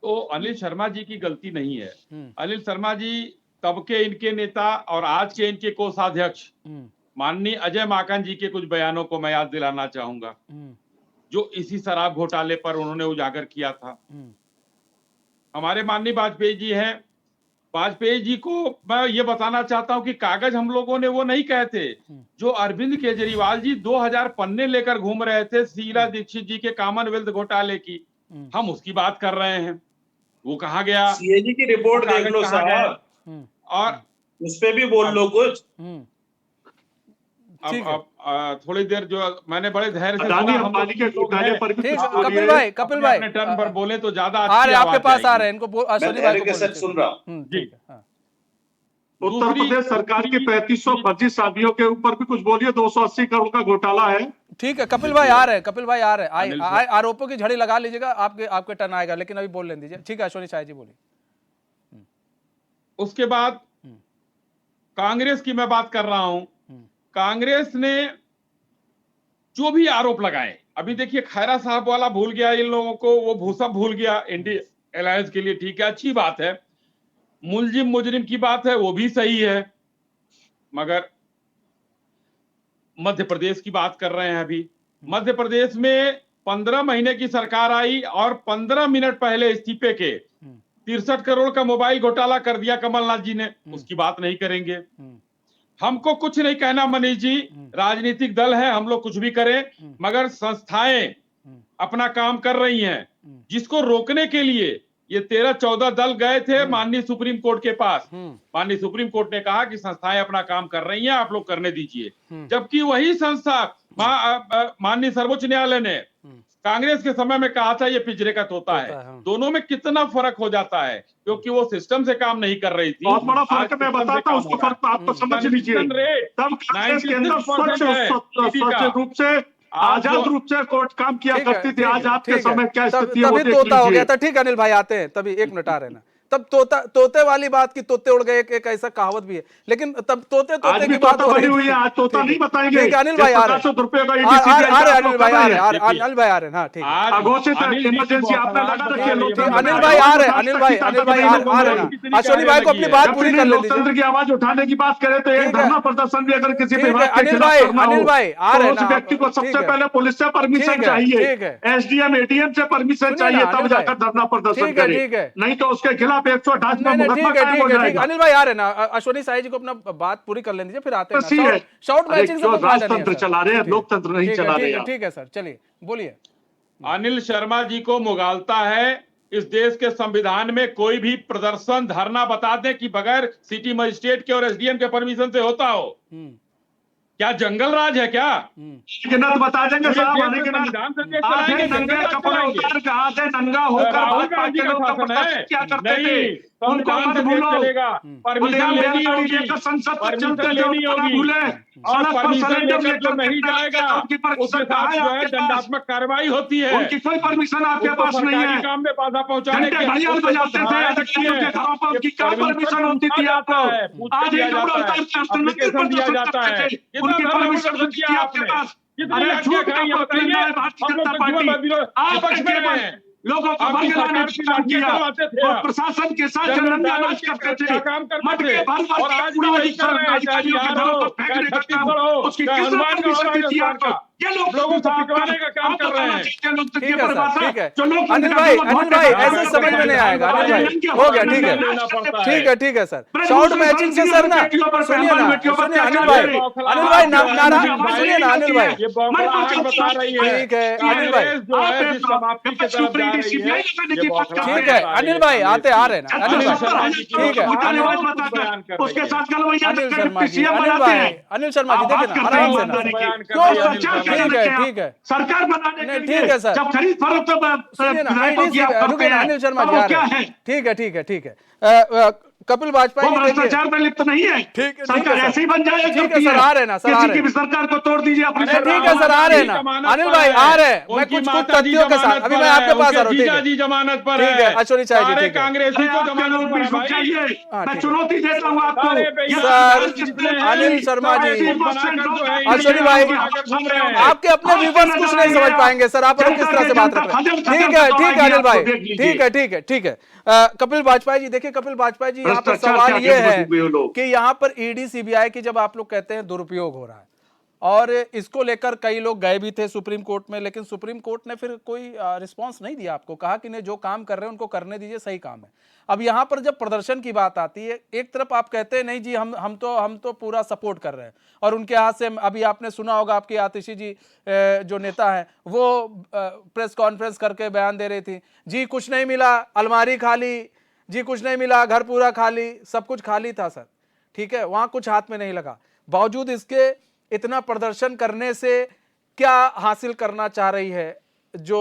तो अनिल शर्मा जी की गलती नहीं है। अनिल शर्मा जी तब के इनके नेता और आज के इनके कोषाध्यक्ष माननीय अजय माकन जी के कुछ बयानों को मैं याद दिलाना चाहूंगा, जो इसी शराब घोटाले पर उन्होंने उजागर किया था। हमारे माननीय वाजपेयी जी हैं, वाजपेयी जी को मैं ये बताना चाहता हूं कि कागज हम लोगों ने वो नहीं कहे थे जो अरविंद केजरीवाल जी 2000 पन्ने लेकर घूम रहे थे शीला दीक्षित जी के कॉमनवेल्थ घोटाले की, हम उसकी बात कर रहे हैं। वो कहा गया, सीएजी की रिपोर्ट देख लो साहब, और उस पे भी बोल लो कुछ। अब थोड़ी देर जो मैंने बड़े धैर्य से अदानी अंबानी के घोटाले पर भी कपिल भाई अपने टर्न पर बोले तो ज्यादा आ रहे, आपके पास आ रहे हैं, इनको मैं धैर्य के साथ सुन रहा हूँ। जी। उत्तर प्रदेश सरकार की 3500 फर्जी शादियों के ऊपर भी कुछ बोलिए। 280 करोड़ का घोटाला है। ठीक है, कपिल भाई आ रहे हैं, कपिल भाई आ रहे हैं। आरोपों की झड़ी लगा लीजिएगा, आपके टर्न आएगा, लेकिन अभी बोल लेने दीजिए। ठीक है, अश्विनी शाह जी बोलिए। उसके बाद कांग्रेस की मैं बात कर रहा हूं। कांग्रेस ने जो भी आरोप लगाए, अभी देखिए खैरा साहब वाला भूल गया इन लोगों को, वो भूसा भूल गया इंडिया अलायंस के लिए, ठीक है, अच्छी बात है। मुलजिम मुजरिम की बात है, वो भी सही है, मगर मध्य प्रदेश की बात कर रहे हैं। अभी मध्य प्रदेश में 15 महीने की सरकार आई और 15 मिनट पहले इस्तीफे के 63 करोड़ का मोबाइल घोटाला कर दिया कमलनाथ जी ने, उसकी बात नहीं करेंगे। हमको कुछ नहीं कहना मनीष जी, राजनीतिक दल है, हम लोग कुछ भी करें, मगर संस्थाएं अपना काम कर रही हैं, जिसको रोकने के लिए ये 13-14 दल गए थे माननीय सुप्रीम कोर्ट के पास। माननीय सुप्रीम कोर्ट ने कहा कि संस्थाएं अपना काम कर रही हैं, आप लोग करने दीजिए। जबकि वही संस्था माननीय सर्वोच्च न्यायालय ने कांग्रेस के समय में कहा था ये पिंजरे का तोता है। दोनों में कितना फर्क हो जाता है, क्योंकि वो सिस्टम से काम नहीं कर रही थी। बहुत बड़ा फर्क आज मैं सिस्टम से बताता काम हूँ, उसको हो रहा है। फर्क आप तो समझ लीजिए। कंविक्शन रेट तब कांग्रेस के अंदर 96% है स्वच्छ रूप से, आजाद रूप से कोर्ट काम किया ठीक है, करती थी। ठीक है, आज आपके ठीक है। समय क्या तब- स्थिति है वो तभी देख तोता हो गया लीजिए। था। ठीक है अनिल भाई, आते हैं तभी, एक मिनट आ रहे ना। तब तोते वाली बात की तोते उड़ गए, एक ऐसा कहावत भी है, लेकिन तब तोते आज भी की बात तोता हो बनी रही हुई है, थी। आज तोता ठीक नहीं बताएंगे। ठीक है अनिल भाई आ रहे हैं, 500 रुपए का आ रहे अनिल भाई आ रहे हैं, अनिल भाई आ रहे हैं। हाँ ठीक है, आज अघोषित अनिल जी की इमरजेंसी आपने लगा रखी है। बहुत लोकतंत्र अनिल में भाई आ रहे हैं, आज अनिल तक भाई की अनिल ताकत भाई नहीं आ लोगों में। रहे हैं। अश्वनी भाई को अपनी बात जब पूरी भी कर ले लोकतंत्र दीजिए। की आवाज उठाने की बात करे तो एक ठीक है। धरना प्रदर्शन भी अगर किसी ठीक है, विभाग के अनिल खिलाफ भाई, करना अनिल हो भाई आ तो रहे हैं उस ना, व्यक्ति को ठीक सबसे है। पहले पुलिस से परमिशन ठीक है, चाहिए, ठीक है। एसडीएम एडीएम से परमिशन सुनिए ना, चाहिए, तब अनिल भाई। जाकर धरना प्रदर्शन ठीक है, करे। ठीक है। नहीं तो उसके खिलाफ 128 में नहीं नहीं मुकदमा ठीक है, कायम ठीक हो है, ठीक जाएगा। है। अनिल भाई आ रहे हैं ना, अश्वनी साई जी को अपना बात पूरी कर लेने दीजिए, फिर आते हैं बस ही ना। है। शॉर्ट अरे मैचिंग से क्यों कोई फायदा नहीं है राजतंत्र सर। चला रहे हैं, ठीक है, लोकतंत्र नहीं ठीक है, चला ठीक रहे है, हैं। ठीक है सर, चलिए बोलिए। अनिल शर्मा जी को मुगालता है इस देश के संविधान में कोई भी प्रदर्शन धरना बता दें कि बगैर सिटी मजिस्ट्रेट के और एसडीएम के परमिशन से होता हो। क्या जंगल राज है क्या? गिनत बता देंगे पूरे साहब, देश आने में के संविधान से देश आधे चलाएंगे, नंगे जंगल राज कपड़े चलाएंगे। उतार के आधे नंगा होकर राहुल भाजपा गांधी के का लोग शासन प्रदर्शन है। क्या करते थे, नहीं, उनको संविधान मत से देश भूलो। चलेगा। परमिशन खुलेआम लेनी बैलगाड़ी होगी, लेकर संसद तक परमिशन चलते थे, लेनी उनको ना होगी। भूले। और सड़क पर परमिशन सिलेंडर लेकर जो लेकर नहीं जाएगा उनकी उसके परमिशन साथ कहाँ है जो है आपके पास? दंडात्मक कार्रवाई होती है। उनकी कोई परमिशन आपके उसको पास नहीं सरकारी है। काम में बाधा पहुंचाने घंटे के घड़ियाल उसके बजाते थे सहायक अधिकारियों के घरों पर, ये उनकी क्या परमिशन होती थी आपको? आज एक कपड़ा उतार के राष्ट्रपति एप्लीकेशन दिया प्रदर्शन जाता है। करते थे, कितना उनकी धरना परमिशन प्रदर्शन होती किया थी आपके आपने? पास? कितनी अरे लाठियां झूठ खाई का हैं बताइए। भारतीय हम लोग जनता तो पार्टी जीवन विरोध आप विपक्ष में केवल हैं। लोगों को आपकी भड़काने सरकार का की काम लाठियां किया चलवाते थे और आप। प्रशासन के साथ जनरल जनरल डायर नाच करते थे, क्या काम करते मटके थे? भर भर और के आज भी कूड़ा वही कर रहे हैं, चाहे अधिकारियों के बिहार घरों हो, पर चाहे फेंकने का काम, छत्तीसगढ़ हो, उसकी चाहे किसने हनुमानगढ़ हो, परमिशन दी थी राजस्थान आपको? का। ये लोग लोगों को पिटवाने का काम कर रहे हैं। ठीक है सर, ठीक है। जो लोग अनिल भाई, अनिल भाई ऐसे समझ में नहीं आएगा। अनिल भाई हो गया, ठीक है, ठीक है, ठीक है सर। शॉर्ट मैचिंग से सर ना, सुनिए ना, सुनिए अनिल भाई, अनिल भाई नाराज, सुनिए ना अनिल भाई, ये बौखलाहट बता रही है। ठीक है अनिल भाई, कांग्रेस जो है जिस समाप्ति की तरफ जा रही है, ये बौखलाहट ठीक है बता रही अनिल भाई, आते आ रहे ना अनिल अनिल भाई, शर्मा जी की ठीक है उसके साथ गलवैया अनिल करके शर्मा जी, सीएम अनिल बनाते भाई, हैं। अनिल शर्मा जी आप देखिए बात ना करते हैं आराम से ना, ईमानदारी की। बयान कर क्यों रही है अनिल प्रचार शर्मा करने ठीक है, लगे ठीक है। आप? सरकार बनाने नहीं, के ठीक है लिए सर। जब खरीद फरोख्त सुनिए ना विधायकों की आप रुके करते ना हैं, अनिल शर्मा तो जी वो आ क्या रहे है? हैं। ठीक है, ठीक है, ठीक है। कपिल वाजपेयी वो जी देखिए, भ्रष्टाचार में लिप्त नहीं है। ठीक है सरकार सर। ऐसे ही बन जाए ठीक है सर, आ रहे हैं ना सर, आ किसी रहे की हैं। भी सरकार को तोड़ दीजिए अपनी अरे सरकार ठीक है सर, आ रहे हैं ना अनिल भाई, आ रहे हैं। मैं कुछ तथ्यों के साथ अभी मैं आपके पास आ रहा हूँ। ठीक है, जी जमानत पर ठीक है अश्वनी चाय जी, सारे ठीक है। कांग्रेसी को आपके जमानत लोग पर भी है रुक भाई। जाइए। हाँ, मैं ठीक है। चुनौती देता हूँ आपको। सारे ये बेईमान सर, जितने हैं, अनिल शर्मा जी, बनाकर जो है, अश्वनी भाई, बनाकर घूम रहे हैं। आपके अपने व्यूवर्स कुछ नहीं समझ पाएंगे सर, आप लोग किस तरह से बात रख रहे हैं। ठीक है अनिल भाई, ठीक है, ठीक है, ठीक है। कपिल वाजपेयी जी देखिए, कपिल वाजपेयी जी, यहाँ पर सवाल ये है कि यहाँ पर ईडी सीबीआई की जब आप लोग कहते हैं दुरुपयोग हो रहा है, और इसको लेकर कई लोग गए भी थे सुप्रीम कोर्ट में, लेकिन सुप्रीम कोर्ट ने फिर कोई रिस्पांस नहीं दिया आपको, कहा कि नहीं जो काम कर रहे हैं उनको करने दीजिए, सही काम है। अब यहाँ पर जब प्रदर्शन की बात आती है, एक तरफ आप कहते हैं नहीं जी हम तो पूरा सपोर्ट कर रहे हैं, और उनके हाथ से अभी आपने सुना होगा आपकी आतिशी जी जो नेता है वो प्रेस कॉन्फ्रेंस करके बयान दे रही थी, जी कुछ नहीं मिला, अलमारी खाली, जी कुछ नहीं मिला, घर पूरा खाली, सब कुछ खाली था सर। ठीक है, वहां कुछ हाथ में नहीं लगा। बावजूद इसके इतना प्रदर्शन करने से क्या हासिल करना चाह रही है जो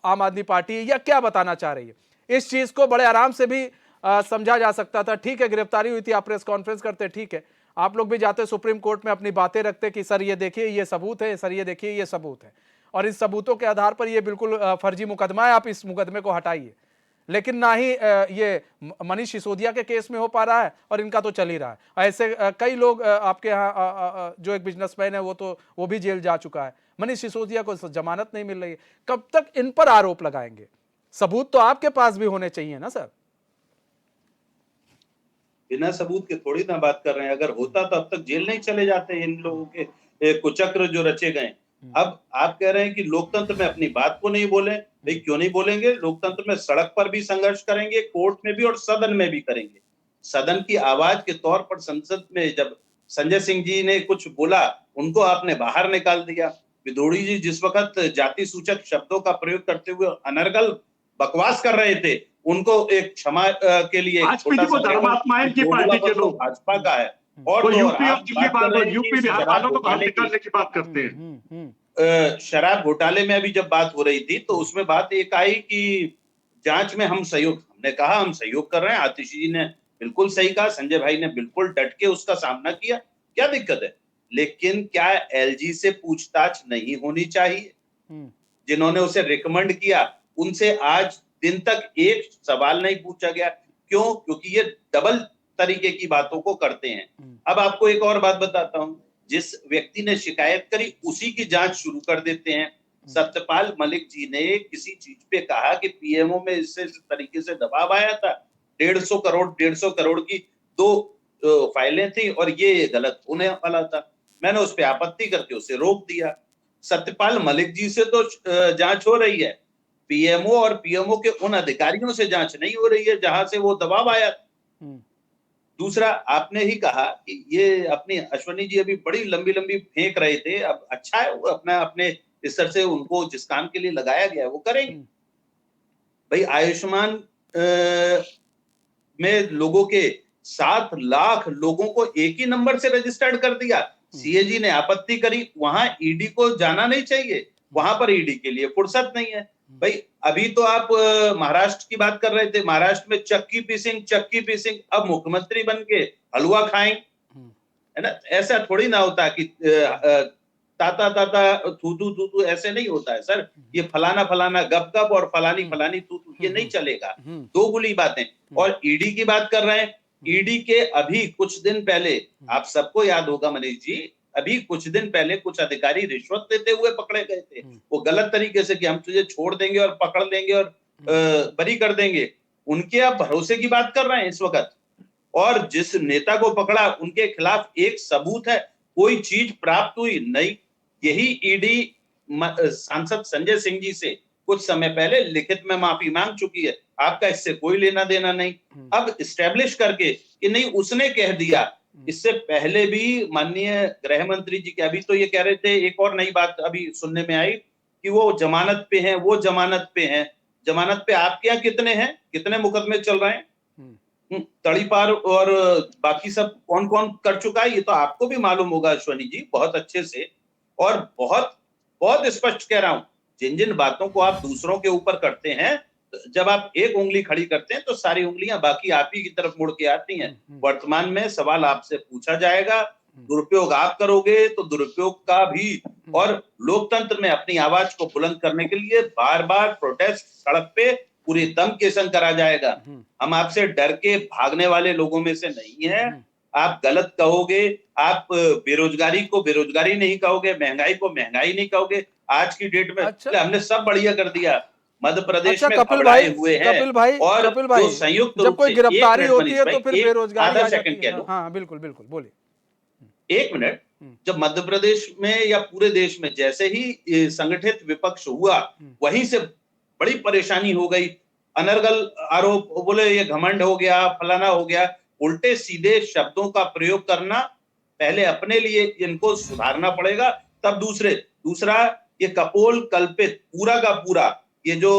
आम आदमी पार्टी, या क्या बताना चाह रही है? इस चीज को बड़े आराम से भी समझा जा सकता था। ठीक है, गिरफ्तारी हुई थी, आप प्रेस कॉन्फ्रेंस करते, ठीक है, आप लोग भी जाते सुप्रीम कोर्ट में अपनी बातें रखते कि सर ये देखिए ये सबूत है, सर ये देखिए ये सबूत है, और इन सबूतों के आधार पर ये बिल्कुल फर्जी मुकदमा है, आप इस मुकदमे को हटाइए। लेकिन ना ही ये मनीष सिसोदिया के केस में हो पा रहा है, और इनका तो चल ही रहा है। ऐसे कई लोग आपके यहाँ, जो एक बिजनेसमैन है वो भी जेल जा चुका है, मनीष सिसोदिया को जमानत नहीं मिल रही है। कब तक इन पर आरोप लगाएंगे? सबूत तो आपके पास भी होने चाहिए ना सर। बिना सबूत के थोड़ी ना बात कर रहे हैं। अगर होता तो अब तक जेल नहीं चले जाते इन लोगों के कुचक्र जो रचे गए। अब आप कह रहे हैं कि लोकतंत्र में अपनी बात को नहीं बोले, भाई क्यों नहीं बोलेंगे? लोकतंत्र में सड़क पर भी संघर्ष करेंगे, कोर्ट में भी और सदन में भी करेंगे। सदन की आवाज के तौर पर संसद में जब संजय सिंह जी ने कुछ बोला, उनको आपने बाहर निकाल दिया। विदोड़ी जी जिस वक्त जाति सूचक शब्दों का प्रयोग करते हुए अनर्गल बकवास कर रहे थे, उनको एक क्षमा के लिए धर्मात्माएं की पार्टी के लोग भाजपा का है, और यूपी बिहार वालों को बाहर निकालने की बात करते हैं। शराब घोटाले में अभी जब बात हो रही थी तो उसमें बात एक आई कि जांच में हमने कहा हम सहयोग कर रहे हैं। आतिशी जी ने बिल्कुल सही कहा, संजय भाई ने बिल्कुल डट के उसका सामना किया, क्या दिक्कत है? लेकिन क्या एलजी से पूछताछ नहीं होनी चाहिए? जिन्होंने उसे रिकमेंड किया उनसे आज दिन तक एक सवाल नहीं पूछा गया। क्यों? क्योंकि ये डबल तरीके की बातों को करते हैं। अब आपको एक और बात बताता हूं, जिस व्यक्ति ने शिकायत करी उसी की जांच शुरू कर देते हैं। सत्यपाल मलिक जी ने किसी चीज पे कहा कि पीएमओ में इस तरीके से दबाव आया था, 150 करोड़ की 2 फाइलें थी और ये गलत होने वाला था। मैंने उस पर आपत्ति करके उसे रोक दिया। सत्यपाल मलिक जी से तो जांच हो रही है, पीएमओ और पीएमओ के उन अधिकारियों से जांच नहीं हो रही है जहां से वो दबाव आया। दूसरा, आपने ही कहा कि ये अपनी अश्वनी जी अभी बड़ी लंबी लंबी फेंक रहे थे, अब अच्छा है वो अपने इस तरह से उनको जिस काम के लिए लगाया गया है वो करेंगे। भाई आयुष्मान में लोगों के 7 लाख लोगों को एक ही नंबर से रजिस्टर्ड कर दिया। सीएजी ने आपत्ति करी, वहां ईडी को जाना नहीं चाहिए, वहां पर ईडी के लिए फुर्सत नहीं है। भाई अभी तो आप महाराष्ट्र की बात कर रहे थे, महाराष्ट्र में चक्की पीसिंग, अब मुख्यमंत्री बन के हलवा खाएं, है ना? ऐसा थोड़ी ना होता कि ताता थू ऐसे नहीं होता है सर। ये फलाना गप और फलानी थू ये नहीं चलेगा, दो गुली बातें। और ईडी की बात कर रहे हैं, ईडी के अभी कुछ दिन पहले आप सबको याद होगा मनीष जी, अभी कुछ दिन पहले कुछ अधिकारी रिश्वत लेते हुए पकड़े गए थे। वो गलत तरीके से कि हम तुझे छोड़ देंगे और पकड़ लेंगे और बरी कर देंगे, उनके आप भरोसे की बात कर रहे हैं इस वक्त। और जिस नेता को पकड़ा उनके खिलाफ एक सबूत है, कोई चीज प्राप्त हुई नहीं। यही ईडी सांसद संजय सिंह जी से कुछ समय पहले लिखित में माफी मांग चुकी है, आपका इससे कोई लेना देना नहीं। अब इस्टेब्लिश करके कि नहीं उसने कह दिया, इससे पहले भी माननीय गृह मंत्री जी के अभी तो ये कह रहे थे, एक और नई बात अभी सुनने में आई कि वो जमानत पे हैं, वो जमानत पे हैं। जमानत पे आपके यहाँ कितने हैं, कितने मुकदमे चल रहे हैं? तड़ीपार और बाकी सब कौन कौन कर चुका है ये तो आपको भी मालूम होगा अश्वनी जी बहुत अच्छे से। और बहुत बहुत स्पष्ट कह रहा हूं, जिन जिन बातों को आप दूसरों के ऊपर करते हैं, जब आप एक उंगली खड़ी करते हैं तो सारी उंगलियां बाकी आप ही की तरफ मुड़ के आती हैं। वर्तमान में सवाल आपसे पूछा जाएगा, दुरुपयोग आप करोगे तो दुरुपयोग का भी, और लोकतंत्र में अपनी आवाज को बुलंद करने के लिए बार बार प्रोटेस्ट सड़क पे पूरे दम के संग करा जाएगा। हम आपसे डर के भागने वाले लोगों में से नहीं है। आप गलत कहोगे, आप बेरोजगारी को बेरोजगारी नहीं कहोगे, महंगाई को महंगाई नहीं कहोगे। आज की डेट में हमने सब बढ़िया कर दिया, मध्य प्रदेश में घबराए हुए हैं। और जो संयुक्त जब कोई गिरफ्तारी होती है तो फिर बेरोजगारी आधा सेकंड कह लो। हाँ बिल्कुल बिल्कुल बोलिए। 1 मिनट, जब मध्य प्रदेश में या पूरे देश में जैसे ही संगठित विपक्ष हुआ, वहीं से बड़ी परेशानी हो गई। अनर्गल आरोप, बोले ये घमंड हो गया, फलाना हो गया, उल्टे सीधे शब्दों का प्रयोग करना। पहले अपने लिए इनको सुधारना पड़ेगा, तब दूसरा ये कपोल कल्पित पूरा का पूरा, ये जो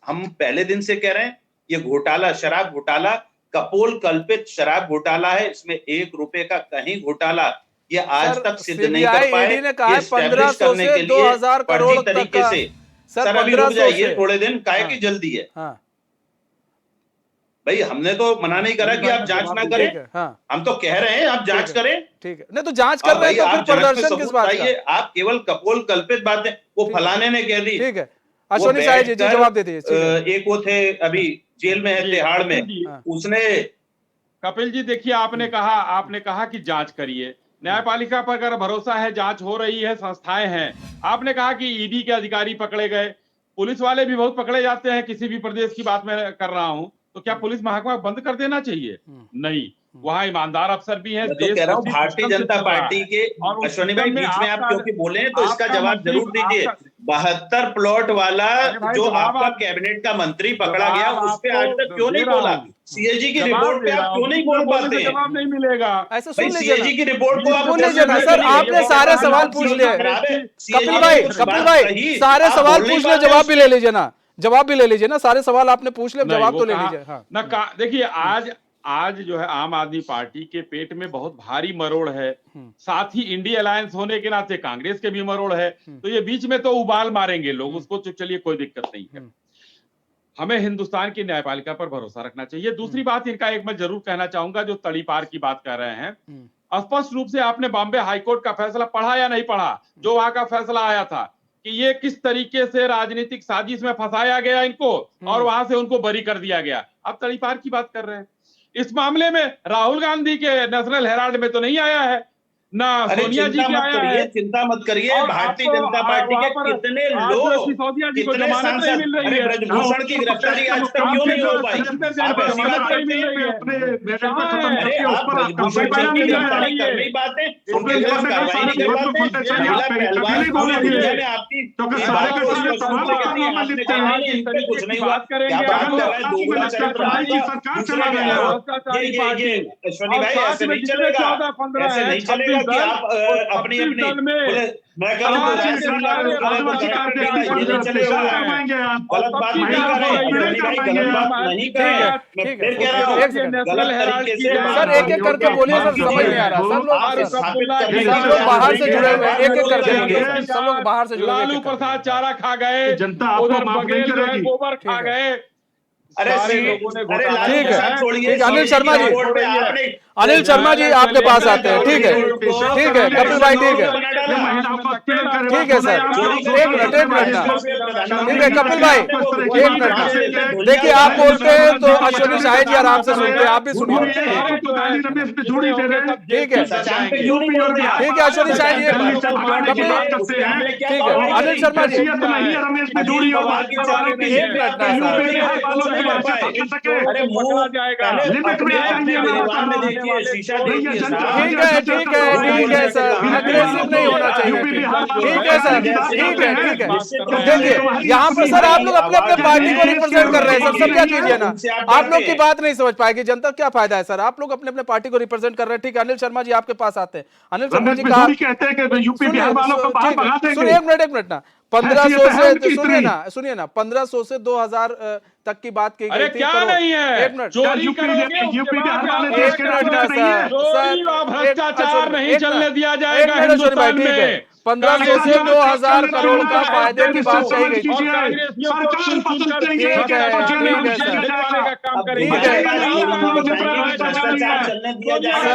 हम पहले दिन से कह रहे हैं, ये घोटाला, शराब घोटाला कपोल कल्पित शराब घोटाला है। इसमें 1 रुपए का कहीं घोटाला ये आज तक सिद्ध नहीं कर पाए। ईडी ने कहा है 1500 से 2000 करोड़ तरीके से। सर अभी रुक जाइए थोड़े दिन, काहे की जल्दी है? भाई हमने तो मना नहीं करा कि आप जांच ना करें, हम तो कह रहे हैं आप जांच करें। ठीक है, नहीं तो जांच कर रहे हैं तो फिर प्रदर्शन किस बात का? आप केवल कपोल कल्पित बातें, वो फलाने ने कह दी। ठीक है, अश्वनी साहब जी जवाब दे दीजिए। एक वो थे अभी जेल में है तिहाड़ में, उसने। कपिल जी देखिए, आपने कहा कि जांच करिए, न्यायपालिका पर अगर भरोसा है, जांच हो रही है, संस्थाएं हैं। आपने कहा कि ईडी के अधिकारी पकड़े गए, पुलिस वाले भी बहुत पकड़े जाते हैं। किसी भी प्रदेश की बात मैं कर रहा हूं, तो क्या पुलिस महकमा बंद कर देना चाहिए? नहीं, वहाँ ईमानदार अफसर भी हैं। तो कह रहा हूँ भारतीय जनता पार्टी के, अश्वनी भाई बीच में आप क्योंकि बोले हैं तो इसका जवाब जरूर दीजिए। 72 प्लॉट वाला जो आपका कैबिनेट का मंत्री पकड़ा गया, उस पे आज तक क्यों नहीं बोला? सीएजी की रिपोर्ट पे आप क्यों नहीं बोल पाते हैं? जवाब नहीं मिलेगा। ऐसा सुन लीजिए सीएजी की रिपोर्ट को आप सर, आपने सारे सवाल पूछ लिए। कपिल भाई सारे सवाल पूछ ले, जवाब भी ले लीजिए ना, सारे सवाल आपने पूछ ले, जवाब तो ले लीजिए। देखिए आज जो है आम आदमी पार्टी के पेट में बहुत भारी मरोड़ है, साथ ही इंडिया अलायंस होने के नाते कांग्रेस के भी मरोड़ है, तो ये बीच में तो उबाल मारेंगे लोग उसको, तो चलिए कोई दिक्कत नहीं है। हमें हिंदुस्तान की न्यायपालिका पर भरोसा रखना चाहिए। दूसरी बात इनका एक मैं जरूर कहना चाहूंगा, जो तड़ीपार की बात कर रहे हैं, स्पष्ट रूप से आपने बॉम्बे हाईकोर्ट का फैसला पढ़ा या नहीं पढ़ा, जो वहां का फैसला आया था कि ये किस तरीके से राजनीतिक साजिश में फंसाया गया इनको और वहां से उनको बरी कर दिया गया। अब तड़ीपार की बात कर रहे हैं। इस मामले में राहुल गांधी के नेशनल हेराल्ड में तो नहीं आया है, ना सोनिया जी के आया है। चिंता मत करिए, और भारतीय आपको जनता पार्टी के वहाँ पर कितने आज लोग, सिसोदिया जी को कितने जमानत नहीं सांसद, मिल रही अरे है। ब्रजभूषण की गिरफ्तारी आज तक क्यों नहीं हो पाई? आप ऐसी बात करते हैं? अरे आप ब्रजभूषण की गिरफ्तारी कर नहीं पाते, उनके खिलाफ कार्रवाई नहीं कर पाते। महिला पहलवान पूरी दुनिया में आपकी ये बात को स्पष्ट कहती है, आपने कहा नहीं, इन पे कुछ नहीं हुआ। क्या बात कर रहे हैं? दोगुना चरित्र आपका, दूसरे के आरोप। ये अश्वनी भाई ऐसे नहीं चलेगा, ऐसे नहीं चलेगा कि आप अपनी बोले मैं करूं तो राय से मिला करूं, ये नहीं चलेगा। गलत बात नहीं कर रहे अश्वनी भाई, गलत बात नहीं कर रहे। मैं फिर कह रहा हूं गलत तरीके से सर एक एक करके बोलिए सर, समझ नहीं आ रहा। सब लोग बाहर से जुड़े हुए हैं, एक एक करके बोलिए। सब लोग बाहर से जुड़े हुए हैं, लालू प्रसाद चारा खा गए, जनता उधर आपको माफ नहीं बघेल जो है करेगी। गोबर खा गए। अरे सारे लोगों ने अरे घोटाला लालू ठीक है, प्रसाद छोड़िए, ठीक है, अनिल शर्मा जी। रिपोर्ट पे आपने अनिल शर्मा जी आपके पास आते हैं, ठीक है, ठीक है, कपिल भाई ठीक है, ठीक है सर, एक मिनट ना, ठीक है कपिल भाई, एक मिनट ना। देखिए आप बोलते हैं तो अश्वनी शाही जी आराम से सुनते हैं, आप भी सुनिए। ठीक है, सचान पे क्यों नहीं बोल रहे आप? ठीक है अश्वनी शाही जी, ठीक है अनिल शर्मा जी, रमेश में जुड़ी हो अरे मुंह लिमिट में में देखिए, शीशा देखिए। ठीक है ठीक है ठीक है सर, अग्रेसिव नहीं होना चाहिए। ठीक है सर, ठीक है ठीक है। देखिए यहाँ पर सर आप लोग अपने अपने पार्टी को रिप्रेजेंट कर रहे हैं सर, समझा कीजिए ना, आप लोग की बात नहीं समझ पाएगी जनता, क्या फायदा है सर, आप लोग अपने अपने पार्टी को रिप्रेजेंट कर रहे हैं। ठीक है अनिल शर्मा जी आपके पास आते हैं। अनिल शर्मा जी कहा कहते हैं कि यूपी बिहार वालों को बाहर भगा देंगे। सुनिए एक मिनट ना, 1500 से सुनिए ना 1500 से 2000 तक की बात की गई अरे थी। क्या करोड़। नहीं है, एक मिनट, चोरी करोगे, यूपी बिहार वाले एक मिनट ना सर, चोरी और भ्रष्टाचार नहीं एक चलने मिनट, दिया एक जाएगा मिनट अश्वनी भाई, हिंदुस्तान ठीक है, में। 1500 से 2000 करोड़ का फायदे की बात कही गई थी। और कांग्रेसियों को सुन सुनकर ठीक है, ठीक है सर, जितवाने का काम करेंगे। ठीक है। भ्रष्टाचार चलने दिया जाएगा।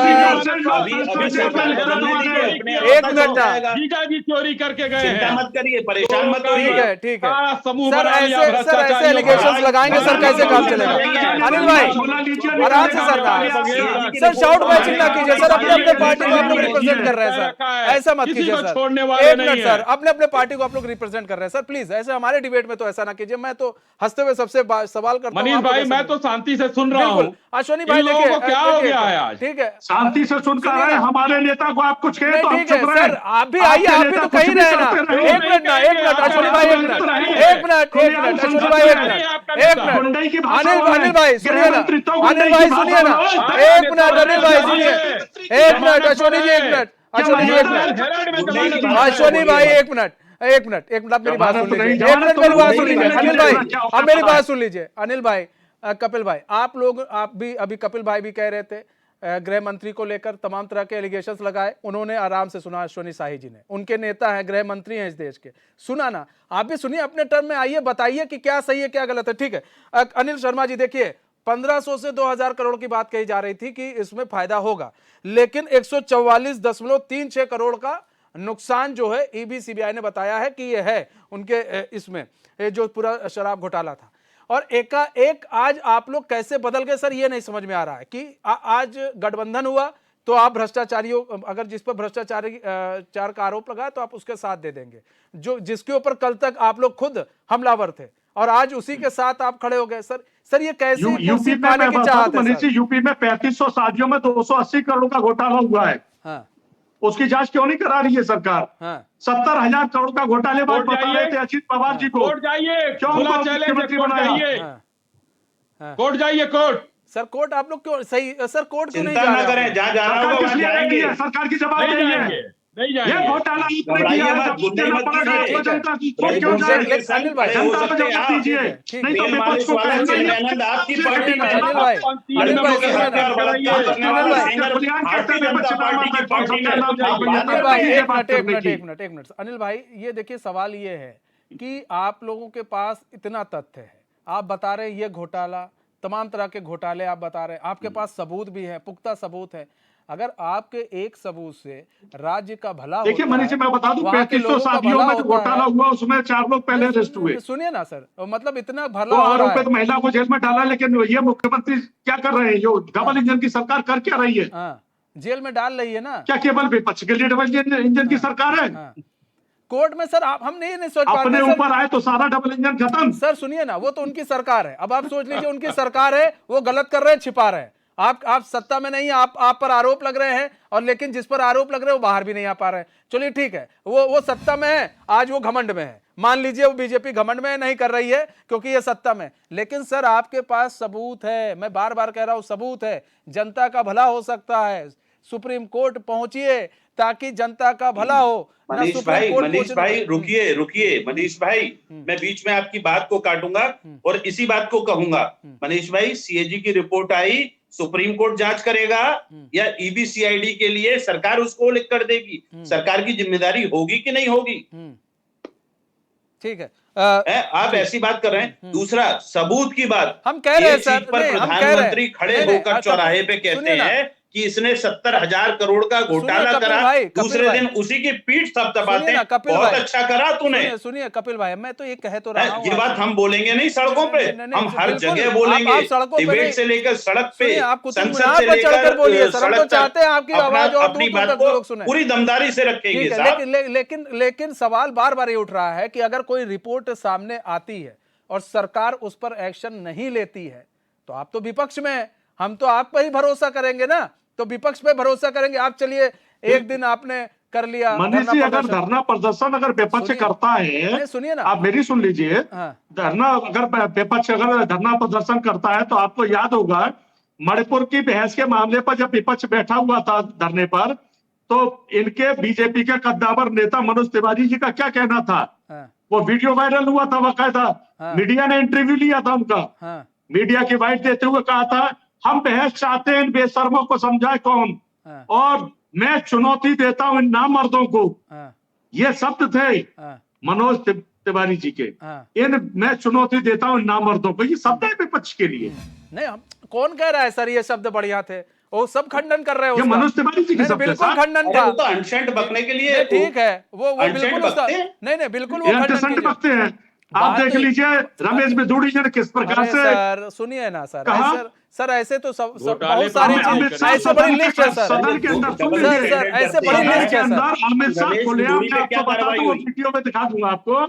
अभी चलने दीजिए, अपने आप एक तक मिनट हो ना। जाएगा। जीजा जी चोरी करके गए चिंता हैं। मत करिए, परेशान मत ठीक होइए। है ठीक है सारा समूह सर, बना लिया ऐसे सर ऐसे भ्रष्टाचारियों का। एलिगेशंस लगाएंगे सर, कैसे काम चलेगा? अनिल भाई आराम से सर सर शाउट मैचिंग ना कीजिए सर, अपने अपने पार्टी को आप लोग रिप्रेजेंट कर रहे हैं सर, ऐसा मत कीजिए सर। छोड़ने वाले एक नहीं मिनट है। सर, अपने अपने पार्टी को आप लोग रिप्रेजेंट कर रहे हैं सर, प्लीज ऐसे हमारे डिबेट में तो ऐसा ना कीजिए। मैं तो हंसते हुए सबसे सवाल करता हूं। मनीष आप लोग भाई ऐसा मैं नहीं। तो शांति से सुन रहा बिल्कुल हूँ। अश्वनी भाई इन लोगों देखिए को क्या हो गया है आज? ठीक है शांति से सुनकर आए, हमारे नेता को आप कुछ कहे तो हम ठीक है चुप रहे। सर, आप भी आइए, आप भी तो कहीं रहे ना। एक मिनट ना, एक मिनट अश्वनी भाई, एक मिनट अश्वनी भाई, एक मिनट अनिल भाई सुनिए ना, अनिल भाई सुनिए ना, एक मिनट अनिल भाई सुनिए, एक मिनट अश्वनी जी, एक मिनट अश्वनी जी, एक मिनट अश्वनी भाई, एक मिनट आप मेरी बात सुन लीजिए, एक मिनट मेरी बात सुन लीजिए अनिल भाई, आप मेरी बात सुन लीजिए अनिल भाई। कपिल भाई आप भी अभी कपिल भाई भी कह रहे थे, गृह मंत्री को लेकर तमाम तरह के एलिगेशंस लगाए, उन्होंने आराम से सुना अश्वनी शाही जी ने, उनके नेता हैं, गृह मंत्री हैं इस देश के, सुना ना, आप भी सुनिए, अपने टर्म में आइए, बताइए कि क्या सही है क्या गलत है। ठीक है अनिल शर्मा जी देखिए, 1500 से 2000 करोड़ की बात कही जा रही थी कि इसमें फायदा होगा, लेकिन 144.36 करोड़ का नुकसान जो है ईबी सीबीआई ने बताया है कि यह है उनके इसमें जो पूरा शराब घोटाला था। और एकाएक आज आप लोग कैसे बदल गए सर, ये नहीं समझ में आ रहा है कि आज गठबंधन हुआ तो आप भ्रष्टाचारियों, अगर जिस पर भ्रष्टाचार का आरोप लगा तो आप उसके साथ दे देंगे, जो जिसके ऊपर कल तक आप लोग खुद हमलावर थे, और आज उसी के साथ आप खड़े हो गए सर ये कैसी यूपी में पाने की चाहत है सर? यूपी में 3500 शादियों में 280 करोड़ का घोटाला हुआ है। हाँ उसकी जांच क्यों नहीं करा रही है सरकार? हाँ 70,000 करोड़ का घोटाले बाद बता रहे थे अजीत पवार जी को। कोर्ट जाइए, क्यों खुला उनको चैलेंज है, मुख्यमंत्री कोर्ट बनाया? जाइए, हाँ। कोर्ट जाइए, कोर्ट। सर कोर्ट आप लोग क्यों सही सर कोर्ट क्यों नहीं चिंता जा ना रहे करें, हैं? जहाँ जाना होगा वहाँ जाएंगे। सरकार की जवाब नहीं नहीं जाएंगे। है। नहीं ये जाएंगे। घोटाला आपने घबराइए किया है, मत, जब गुंडे देना मत पड़ेगा कीजिए। तो जनता की भाई, क्यों गुंडे जाए? के साथ अनिल भाई, खड़े हो जनता पे सकते हैं जवाब आप। दीजिए, ठीक नहीं तो है। विपक्ष को वाले से कहना दयानंद आपकी ही पार्टी में अनिल भाई, अनिल भाई, के सुनिए हत्या और ना। बलात्कार करने अनिल वाला भाई, सिंगर भारतीय जनता पार्टी की पार्टी में अनिल भाई, है एक मिनट अनिल भाई, ये देखिए सवाल ये है कि आप लोगों के पास इतना तथ्य है, आप बता रहे हैं ये घोटाला, तमाम तरह के घोटाले आप बता रहे हैं, आपके पास सबूत भी है, पुख्ता सबूत है। अगर आपके एक सबूत से राज्य का भला देखिए होता मनीष जी, है, मैं बता दूं, वहाँ के 3500 लोगों का शादियों भला में जो होता घोटाला है। हुआ उसमें 4 लोग पहले अरेस्ट हुए। सुनिए ना सर, मतलब इतना 2 भला हो रहा आरोपित है। महिला को जेल में डाला, लेकिन ये मुख्यमंत्री क्या कर रहे हैं? जो डबल इंजन की सरकार कर क्या रही है? हाँ, जेल में डाल रही है ना। क्या केवल विपक्ष के लिए डबल इंजन की सरकार है? हाँ, कोर्ट में सर, आप हम नहीं सोच अपने पाते ऊपर आए तो सारा डबल इंजन खत्म। सर सुनिए ना, वो तो उनकी सरकार है। अब आप सोच लीजिए, उनकी सरकार है, वो गलत कर रहे हैं, छिपा रहे हैं। आप सत्ता में नहीं, आप पर आरोप लग रहे हैं, और लेकिन जिस पर आरोप लग रहे हैं वो बाहर भी नहीं आ पा रहे हैं। चलिए ठीक है, वो सत्ता में है, आज वो घमंड में है, मान लीजिए वो बीजेपी घमंड में नहीं कर रही है क्योंकि ये सत्ता में। लेकिन सर आपके पास सबूत है, मैं बार बार कह रहा हूं, सबूत है, जनता का भला हो सकता है। सुप्रीम कोर्ट पहुंचिए ताकि जनता का भला हो। मनीष भाई रुकिए मनीष भाई, मैं बीच में आपकी बात को काटूंगा और इसी बात को कहूंगा। मनीष भाई, सीएजी की रिपोर्ट आई, सुप्रीम कोर्ट जांच करेगा या ईबीसीआईडी के लिए सरकार उसको लिख कर देगी? सरकार की जिम्मेदारी होगी कि नहीं होगी? ठीक है, आप ऐसी बात कर रहे हैं। दूसरा, सबूत की बात, हम कह रहे हैं एक सर, चीज पर नहीं, हम कह रहे हैं। प्रधानमंत्री खड़े नहीं, होकर चौराहे पे कहते सुनिए ना। हैं कि इसने 70,000 करोड़ का घोटाला कपिल करा, भाई, कपिल दूसरे भाई। दिन उसी की पीठ थपथपाते सुनिए ना, हैं, कपिल बहुत भाई। अच्छा करा तूने। सुनिए कपिल भाई, मैं तो ये कह तो रहा हूँ ये बात हम बोलेंगे नहीं सड़कों पे, नहीं, हम हर बिल्कुल, जगह बोलेंगे, आप सड़कों पे नहीं। डिबेट से लेकर सड़क पे, सुनिए, आप कुतुब संसद मीनार से पर चढ़कर बोलिए लेकर सर, हम तो सड़क चाहते हैं आपकी आवाज और अपनी दूर बात तक लोग को सुने। पूरी दमदारी से रखेंगे ठीक है, साहब। लेकिन सवाल बार बार ये उठ रहा है कि अगर कोई रिपोर्ट सामने आती है और सरकार उस पर एक्शन नहीं लेती है, तो आप तो विपक्ष में हैं, हम तो आप पर ही भरोसा करेंगे ना, तो विपक्ष पे भरोसा करेंगे। आप चलिए, एक दिन आपने कर लिया मनीष जी, अगर धरना प्रदर्शन अगर विपक्ष करता है, नहीं, सुनिए ना, आप मेरी सुन लीजिए, हाँ। धरना अगर विपक्ष अगर धरना प्रदर्शन करता है तो आपको याद होगा मणिपुर की बहस के मामले पर जब विपक्ष बैठा हुआ था धरने पर, तो इनके बीजेपी के कद्दावर नेता मनोज तिवारी जी का क्या कहना था? हाँ। वो वीडियो वायरल हुआ था, बाकायदा मीडिया ने इंटरव्यू लिया था उनका, मीडिया की बाइट देते हुए कहा था, हम बहस चाहते हैं, इन बेशर्मों को समझाए कौन, और मैं चुनौती देता हूं इन नामर्दों को। ये शब्द थे मनोज तिवारी जी के, मैं चुनौती देता हूं इन नामर्दों को, ये शब्द है विपक्ष के लिए। नहीं, हम कौन कह रहा है सर ये शब्द बढ़िया थे? वो सब खंडन कर रहे हैं ये उसका। मनोज तिवारी जी के शब्द बिल्कुल खंडन था। वो तो अनशंट बकने के लिए, ठीक है, वो बिल्कुल उसका, नहीं बिल्कुल वो खंडन बकते हैं। आप देख लीजिए रमेश बिधूड़ी जी ने किस प्रकार से, सर सुनिए ना सर, सर ऐसे तो सब बहुत सारी चीजें, ऐसे बड़ी लिस्ट है सर, सदन के अंदर सर ऐसे बड़ी लिस्ट है सर, अमित शाह खुलेआम, मैं आपको बता दूं, वीडियो में दिखा दूंगा आपको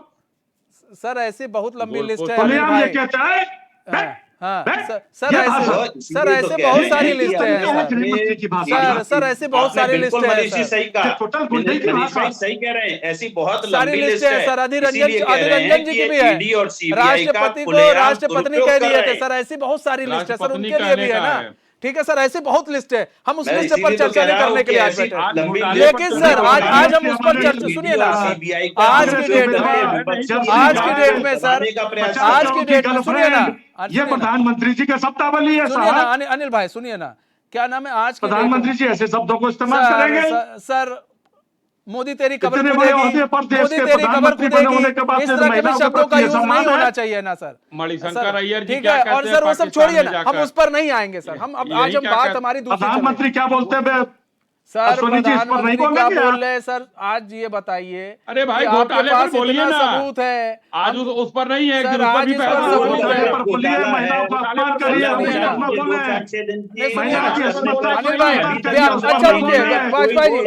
सर, ऐसी बहुत लंबी लिस्ट है खुलेआम ये कहता है। हाँ सर ऐसे बहुत सारी लिस्ट है सर, ऐसी बहुत सारी लिस्ट है सर, सही कहा, सही कह रहे हैं, ऐसी बहुत सारी लिस्ट है सर। अधीर रंजन जी की भी है, राष्ट्रपति को राष्ट्रपति कह दिए थे सर, ऐसी बहुत सारी लिस्ट है सर, उनके लिए भी है ना। ठीक है सर, ऐसी बहुत लिस्ट है, हम उस लिस्ट पर चर्चा नहीं करने के लिए आज बैठे। लेकिन सर आज हम उस पर चर्चा, सुनिए ना, आज की डेट में सर, आज की डेट में सुनिए ना, ये प्रधानमंत्री जी का शब्दावली है सुनिए ना अनिल भाई, सुनिए ना, क्या नाम है, आज प्रधानमंत्री जी ऐसे शब्दों को इस्तेमाल करेंगे सर? मोदी तेरी कबर खुदेगी, मोदी तेरी कबर खुदेगी, इस तरह के भी शब्दों का यूज नहीं होना चाहिए ना सर। मणिशंकर अय्यर जी ठीक है, और सर वो सब छोड़िए ना, हम उस पर नहीं आएंगे सर। हम अब आज हम बात हमारी दूसरी, प्रधानमंत्री क्या बोलते हैं सर, प्रधानमंत्री क्या बोल रहे हैं सर? आज ये बताइए, अरे भाई घोटाले पर बोलिए ना, सबूत है आज उस पर नहीं है, सर, आज इस पर सबूत है। महिलाओं का अपमान करिए, अनिल भाई अच्छा रुकिए, वाजपेयी जी,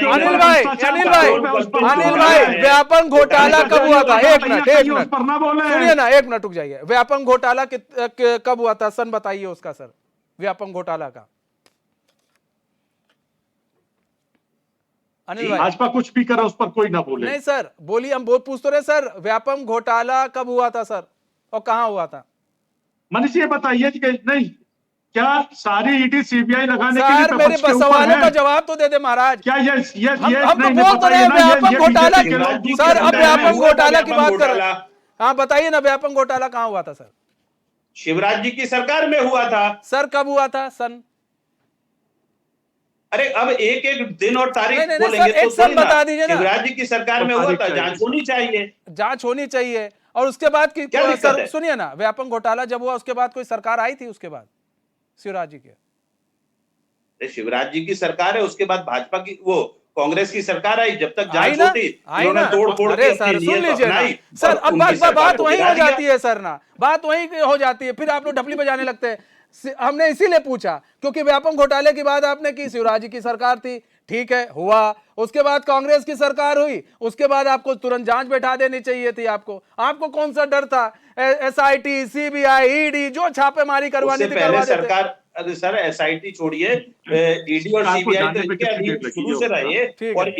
अनिल भाई व्यापम घोटाला कब हुआ था? एक मिनट सुनिए ना, एक मिनट रुक जाइए। व्यापम घोटाला कब हुआ था, सन बताइए उसका सर, व्यापम घोटाला का। अनिल भाई भाजपा कुछ भी करे उस पर कोई ना बोले। नहीं सर बोलिए, हम बहुत पूछ तो रहे सर, व्यापम घोटाला कब हुआ था सर और कहां हुआ था? मनीष ये बताइए कि नहीं क्या सारी ईडी सीबीआई लगाने के लिए सर मेरे विपक्ष के ऊपर सवालों है? का जवाब तो दे दे महाराज। क्या ये हम तो नहीं बोल तो रहे हैं बताइए ना, व्यापम घोटाला बीजेपी के लोग की। सर अब व्यापम हुआ था घोटाला की व्यापम बात कर रहे घोटाला। हैं। हाँ बताइए ना, व्यापम घोटाला कहाँ हुआ था सर? शिवराज जी की सरकार में हुआ था। सर कब हुआ था? सन? अरे अब एक एक दिन और तारीख नहीं, बोलेंगे सर, एक तो सन थोड़ी ना। बता दीजिए ना। शिवराज जी की सरकार में हुआ था, जांच होनी चाहिए। जांच होनी चाहिए। और उसके बाद की क्या दिक्कत सर है? सुनिए ना, व्यापम घोटाला जब हुआ उसके बाद कोई सरकार आई थी उसके बाद शिवराज जी के? शिवराज जी की सरकार है, उसके बाद भाजपा की वो कांग्रेस की सरकार आई। जब तक आई जांच ना, होती आई इन्होंने ना। तोड़ फोड़ अरे के सर अपनी सुन नीयत लीजिए ना अपनाई सर, और अब उनकी सरकार बात को वही गिरा हो दिया। जाती है सर ना, बात वही हो जाती है, फिर आप लोग ढपली बजाने लगते हैं। हमने इसीलिए पूछा क्योंकि व्यापम घोटाले की बात आपने की, शिवराज जी की सरकार थी, ठीक है हुआ। उसके बाद कांग्रेस की सरकार हुई, उसके बाद आपको तुरंत जांच बैठा देनी चाहिए थी। आपको कौन सा डर था? एसआईटी, सीबीआई, ईडी जो छापेमारी करवानी उससे थी पहले करवा देते। सरकार, अरे सर एसआईटी छोड़िए, ईडी और सरकार को सीबीआई तो जानने पे इनके कितनी अधीन देर लगी शुरू से होगा? रहे ठीक और है।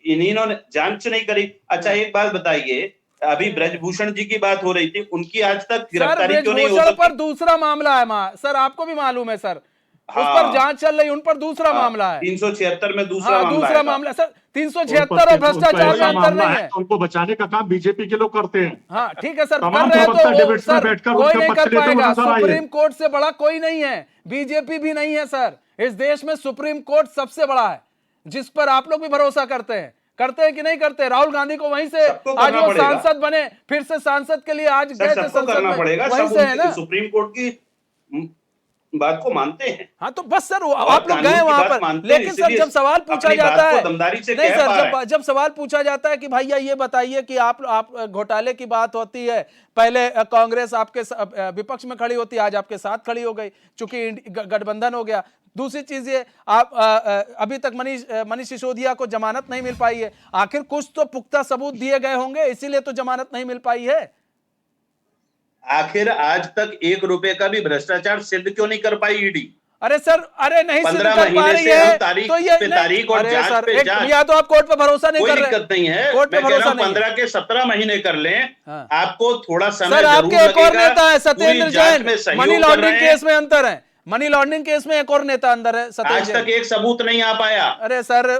इन्हीं ने जांच नहीं करी। अच्छा एक बात बताइए, अभी ब्रजभूषण जी की बात हो रही थी, उनकी आज तक सर गिरफ्तारी क्यों नहीं हो ब्रजभूषण पर सकती? दूसरा मामला है सर, आपको भी मालूम है सर, उस हाँ। पर जांच चल रही, उन पर दूसरा मामला है। 376 में दूसरा हाँ मामला दूसरा है। मामला सर, उन 376 पर और भ्रष्टाचार में ऐसा अंतर मामला नहीं है है। तो उनको बचाने का काम बीजेपी के लोग करते हैं। हाँ ठीक है सर, कर तमाम रहे हैं प्रवक्ता तो डिबेट्स में सर बैठकर कोई उनके नहीं पक्ष कर लेते हुए पाएगा। नजर आए। सुप्रीम कोर्ट से बड़ा कोई नहीं है, बीजेपी भी नहीं है सर। इस देश में सुप्रीम कोर्ट सबसे बड़ा है, जिस पर आप लोग भी भरोसा करते हैं कि नहीं करते? राहुल गांधी को वहीं से सबको आज करना वो पड़ेगा। सांसद बने, फिर से सांसद के लिए आज सर गए थे सबको संसद करना में, पड़ेगा, वहीं सब से है ना। सुप्रीम कोर्ट की बात को मानते हैं। हाँ तो बस सर और आप लोग कानून गए की वहां बात पर, मानते हैं, लेकिन सर इसीलिए जब सवाल पूछा अपनी बात जाता को है, दमदारी से नहीं कह सर, पा रहे हैं। जब सवाल पूछा जाता है कि भैया ये बताइए कि आप घोटाले की बात होती है, पहले कांग्रेस आपके विपक्ष में खड़ी होती है, आज आपके साथ खड़ी हो गई चूंकि गठबंधन हो गया। दूसरी चीज ये, आप अभी तक मनीष सिसोदिया को जमानत नहीं मिल पाई है, आखिर कुछ तो पुख्ता सबूत दिए गए होंगे, इसीलिए तो जमानत नहीं मिल पाई है। आखिर आज तक 1 रुपए का भी भ्रष्टाचार सिद्ध क्यों नहीं कर पाई ईडी? अरे सर, अरे नहीं सिद्ध 15 कर पा महीने रही से है हम तारीख तो ये पे नहीं, तारीख और अरे जांच सर, पे एक जांच, या तो आप कोर्ट पे भरोसा नहीं कोई कर रहे, दिक्कत नहीं है। कोर्ट पे मैं कह रहा भरोसा हूं नहीं है। 15 के 17 महीने कर लें, हाँ। आपको थोड़ा समय सर जरूर आपके एक और लगेगा। नेता है सत्येंद्र पूरी जांच में जैन, सहयोग मनी कर लॉन्ड्रिंग रहे हैं। केस में अंतर है, मनी लॉन्ड्रिंग केस में एक और नेता अंदर है, सत्येंद्र आज जैन। तक एक सबूत नहीं आ पाया। अरे सर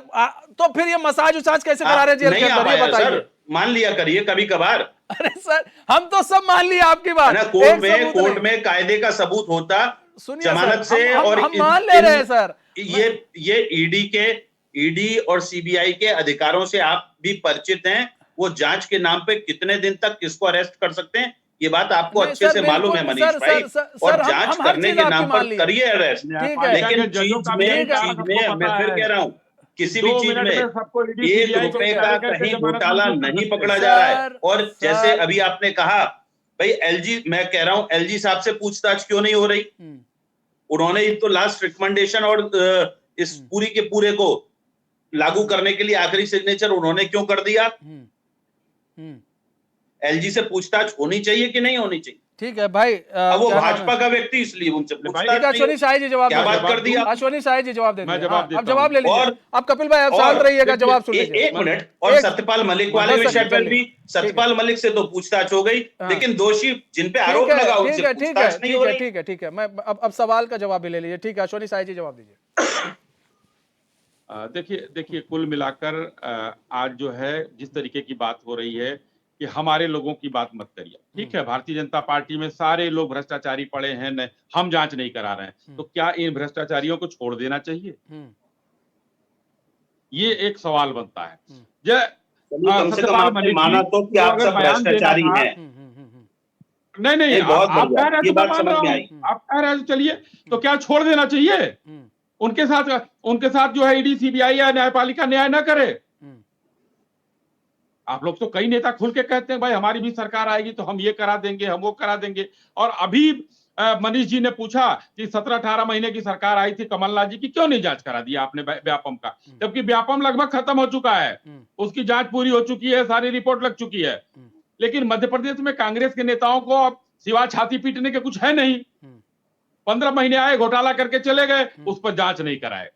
तो फिर ये मसाज उसाज कैसे करा रहे जेल के नहीं आ अंदर, ये पाया बताइए। सर, मान लिया करिए कभी कभार, अरे सर हम तो सब मान लिया आपकी है बात, ना। एक कोर्ट सबूत नहीं। में कायदे का सबूत होता सुनिए जमानत सर, से, हम और मान ले रहे हैं सर। ये ईडी और सीबीआई के अधिकारों से आप भी परिचित हैं। वो जांच के नाम पे कितने दिन तक किसको अरेस्ट कर सकते हैं, ये बात आपको नहीं, अच्छे सर, से मालूम है बिल्कुल, मनीष सर, भाई। सर, और सर, जांच हम हर करने चीज के आपकी नाम मान पर ली। करिए अरेस्ट, ठीक है। लेकिन जजों का भी चीज अधिकार में सबको मैं पता फिर है। कह रहा हूँ, किसी भी 2 चीज मिनट में में सबको ईडी 1 सीबीआई रुपए का कहीं घोटाला नहीं पकड़ा सर, जा रहा है। और सर, जैसे अभी आपने कहा भाई एलजी, मैं कह रहा हूं एलजी साहब से पूछताछ क्यों नहीं हो रही? उन्होंने तो लास्ट रिकमेंडेशन और इस पूरी के पूरे को लागू करने के लिए आखिरी सिग्नेचर उन्होंने क्यों कर दिया? एलजी से पूछताछ होनी चाहिए कि नहीं होनी चाहिए? ठीक है भाई, अब वो क्या नाम है? भाजपा का व्यक्ति, इसलिए उनसे पूछताछ ठीक है, नहीं अश्वनी हो। शाही जी जवाब क्या दे बात दीजिए। कर दी आपने? अश्वनी शाही जी जवाब दे मैं दीजिए। जवाब हाँ, देता अब जवाब ले लीजिए। और- अब कपिल भाई आप शांत रहिएगा, जवाब सुन लीजिए। एक मिनट, और एक- सत्यपाल मलिक वाले 10 विषय सेकंड पर चलिए। भी सत्यपाल मलिक से तो पूछताछ हो गई, हाँ। लेकिन दोषी जिन पे आरोप ठीक है, लगा ठीक उनसे है, ठीक है, पूछताछ नहीं ठीक हो है, रही। ठीक है, ठीक है। मैं अब सवाल का जवाब भी ले लीजिए। ठीक है, अश्वनी शाही जी जवाब दीजिए। देखिए कुल मिलाकर आज जो है जिस तरीके की बात हो रही है कि हमारे लोगों की बात मत करिए, ठीक है। भारतीय जनता पार्टी में सारे लोग भ्रष्टाचारी पड़े हैं, हम जांच नहीं करा रहे हैं, तो क्या इन भ्रष्टाचारियों को छोड़ देना चाहिए? ये एक सवाल बनता है। कम से कम आपने माना तो कि आप सब भ्रष्टाचारी हैं। नहीं, बहुत आप बढ़िया, कह रहे ये हैं तो बात मैं मान समझ रहा में हूं, आई। आप कह रहे हैं तो चलिए, तो क्या छोड़ देना चाहिए? उनके साथ जो है ईडी सीबीआई या न्यायपालिका न्याय ना करे? आप लोग तो कई नेता खुल के कहते हैं भाई हमारी भी सरकार आएगी तो हम ये करा देंगे, हम वो करा देंगे। और अभी मनीष जी ने पूछा कि 17-18 महीने की सरकार आई थी कमलनाथ जी की, क्यों नहीं जांच करा दिया आपने व्यापम का? जबकि व्यापम लगभग खत्म हो चुका है, उसकी जांच पूरी हो चुकी है, सारी रिपोर्ट लग चुकी है। लेकिन मध्य प्रदेश में कांग्रेस के नेताओं को अब सिवा छाती पीटने के कुछ है नहीं। 15 महीने आए, घोटाला करके चले गए, उस पर जांच नहीं कराए।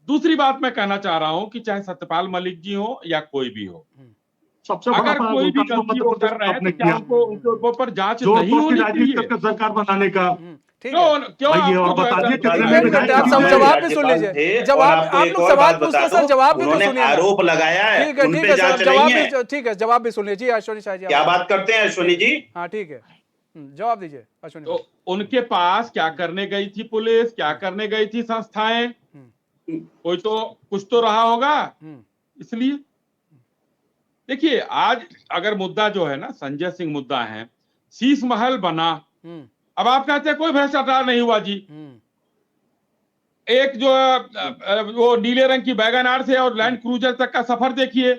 दूसरी बात मैं कहना चाह रहा हूं कि चाहे सत्यपाल मलिक जी हो या कोई भी हो, सबसे बड़ा अगर कोई भी घोटाला गलती मध्य वो प्रदेश कर रहे हैं आपने तो क्या किया। उनके ऊपर जांच जो नहीं उसकी होनी राजनीति चाहिए? करके सरकार बनाने का ठीक क्यों है। क्यों भाई, ये और आपको जो है बता दिए दर्शन कितने करने एक में मिनट, आप विधायक सब चुने जवाब भी सुन राज्यपाल लीजिए। थे, और जवाब आपको आप एक लोग और सवाल बात पूछते बता हैं सर, दूं, जवाब भी तो उन्होंने सुनिए ना। आरोप लगाया है, ठीक है, उन ठीक पे है सर, जांच जवाब नहीं है। भी, ठीक है, जवाब भी सुन लीजिए अश्विनी शाह जी। क्या बात करते हैं अश्विनी जी? हाँ ठीक है, जवाब दीजिए अश्विनी तो भाई। उनके पास क्या करने गई थी पुलिस, क्या करने गई थी संस्थाएं? कोई तो कुछ तो रहा होगा। इसलिए देखिए, आज अगर मुद्दा जो है ना संजय सिंह मुद्दा है, शीश महल बना, अब आप कहते हैं कोई भ्रष्टाचार नहीं हुआ जी। एक जो वो नीले रंग की वैगन आर से और लैंड क्रूजर तक का सफर देखिए।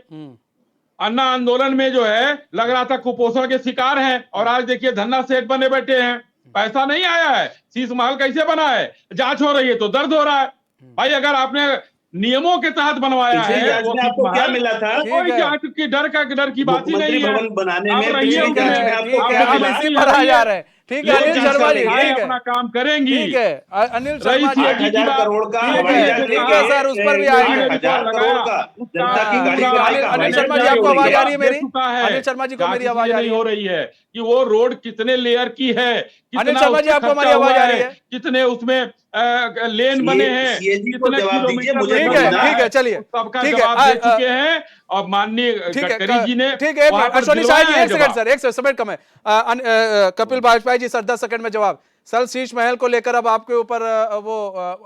अन्ना आंदोलन में जो है लग रहा था कुपोषण के शिकार हैं, और आज देखिए धन्ना सेठ बने बैठे हैं। पैसा नहीं आया है, शीश महल कैसे बना है? जांच हो रही है तो दर्द हो रहा है। भाई अगर आपने नियमों के तहत बनवाया पिछली है जांच वो में शीश आपको क्या महल, मिला था? तो कोई ठीक है। जांच की डर की बात ही मुख्यमंत्री नहीं है। भवन बनाने आप में रहिए पिछली ठीक जांच में है, आपको ठीक क्या है, हम मिला? इसी पर आ जा रहे हैं। ठीक है लोग अनिल जांच शर्मा कर जी, लेंगे। ठीक है, अपना काम करेंगी। ठीक है अनिल रही शर्मा थी जी, 8,000 करोड़ का ठीक हवाई है, जहाज ठीक लेके है सर, उस पर भी आएंगे। 8,000 करोड़ का जनता की गाड़ी ठीक है, बनाई का अनिल हवाई शर्मा जहाज जी, आपको हो रही आवाज आ है। रही है मेरी? चुका है। अनिल शर्मा जी को जांच मेरी आवाज इसलिए आ रही नहीं हो है? रही है कि वो रोड कितने लेयर की है, अनिल कितना शर्मा जी, उसमें आपको खर्चा हमारी आवाज हुआ आ रही है? कितने उसमें लेन बने हैं, सीएजी को कितने जवाब दीजिए, किलोमीटर मुझे रोड ठीक है, बना ठीक है, चलिए, उस सबका ठीक है, जवाब दे चुके हैं। और माननीय ठीक है, गडकरी जी ने ठीक है, एक वहां मिनट, पर अश्विनी शाह जी, दिलवाया है एक सेकंड जवाब। सर, एक सेकंड कम है। कपिल वाजपेयी जी सर 10 सेकंड में जवाब। सर शीश महल को लेकर अब आपके ऊपर वो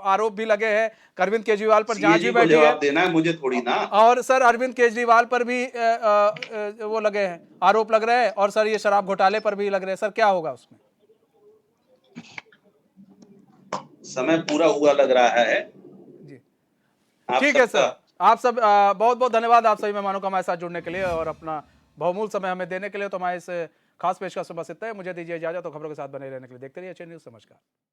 आरोप भी लगे हैं, अरविंद केजरीवाल पर जांच सीएजी भी को बैठी है, जवाब देना है, मुझे थोड़ी ना। और सर अरविंद केजरीवाल पर भी वो लगे हैं, आरोप लग रहे हैं, और सर ये शराब घोटाले पर भी लग रहे हैं। सर क्या होगा उसमें? समय पूरा हुआ लग रहा है जी, आप ठीक है सबका। सर, आप सब बहुत बहुत धन्यवाद आप सभी मेहमानों का हमारे साथ जुड़ने के लिए और अपना बहुमूल्य समय हमें देने के लिए। तो हमारे इस खास पेशकश से बस इतना है। मुझे दीजिए इजाजत, तो खबरों के साथ बने रहने के लिए देखते रहिए एचएन न्यूज़। नमस्कार।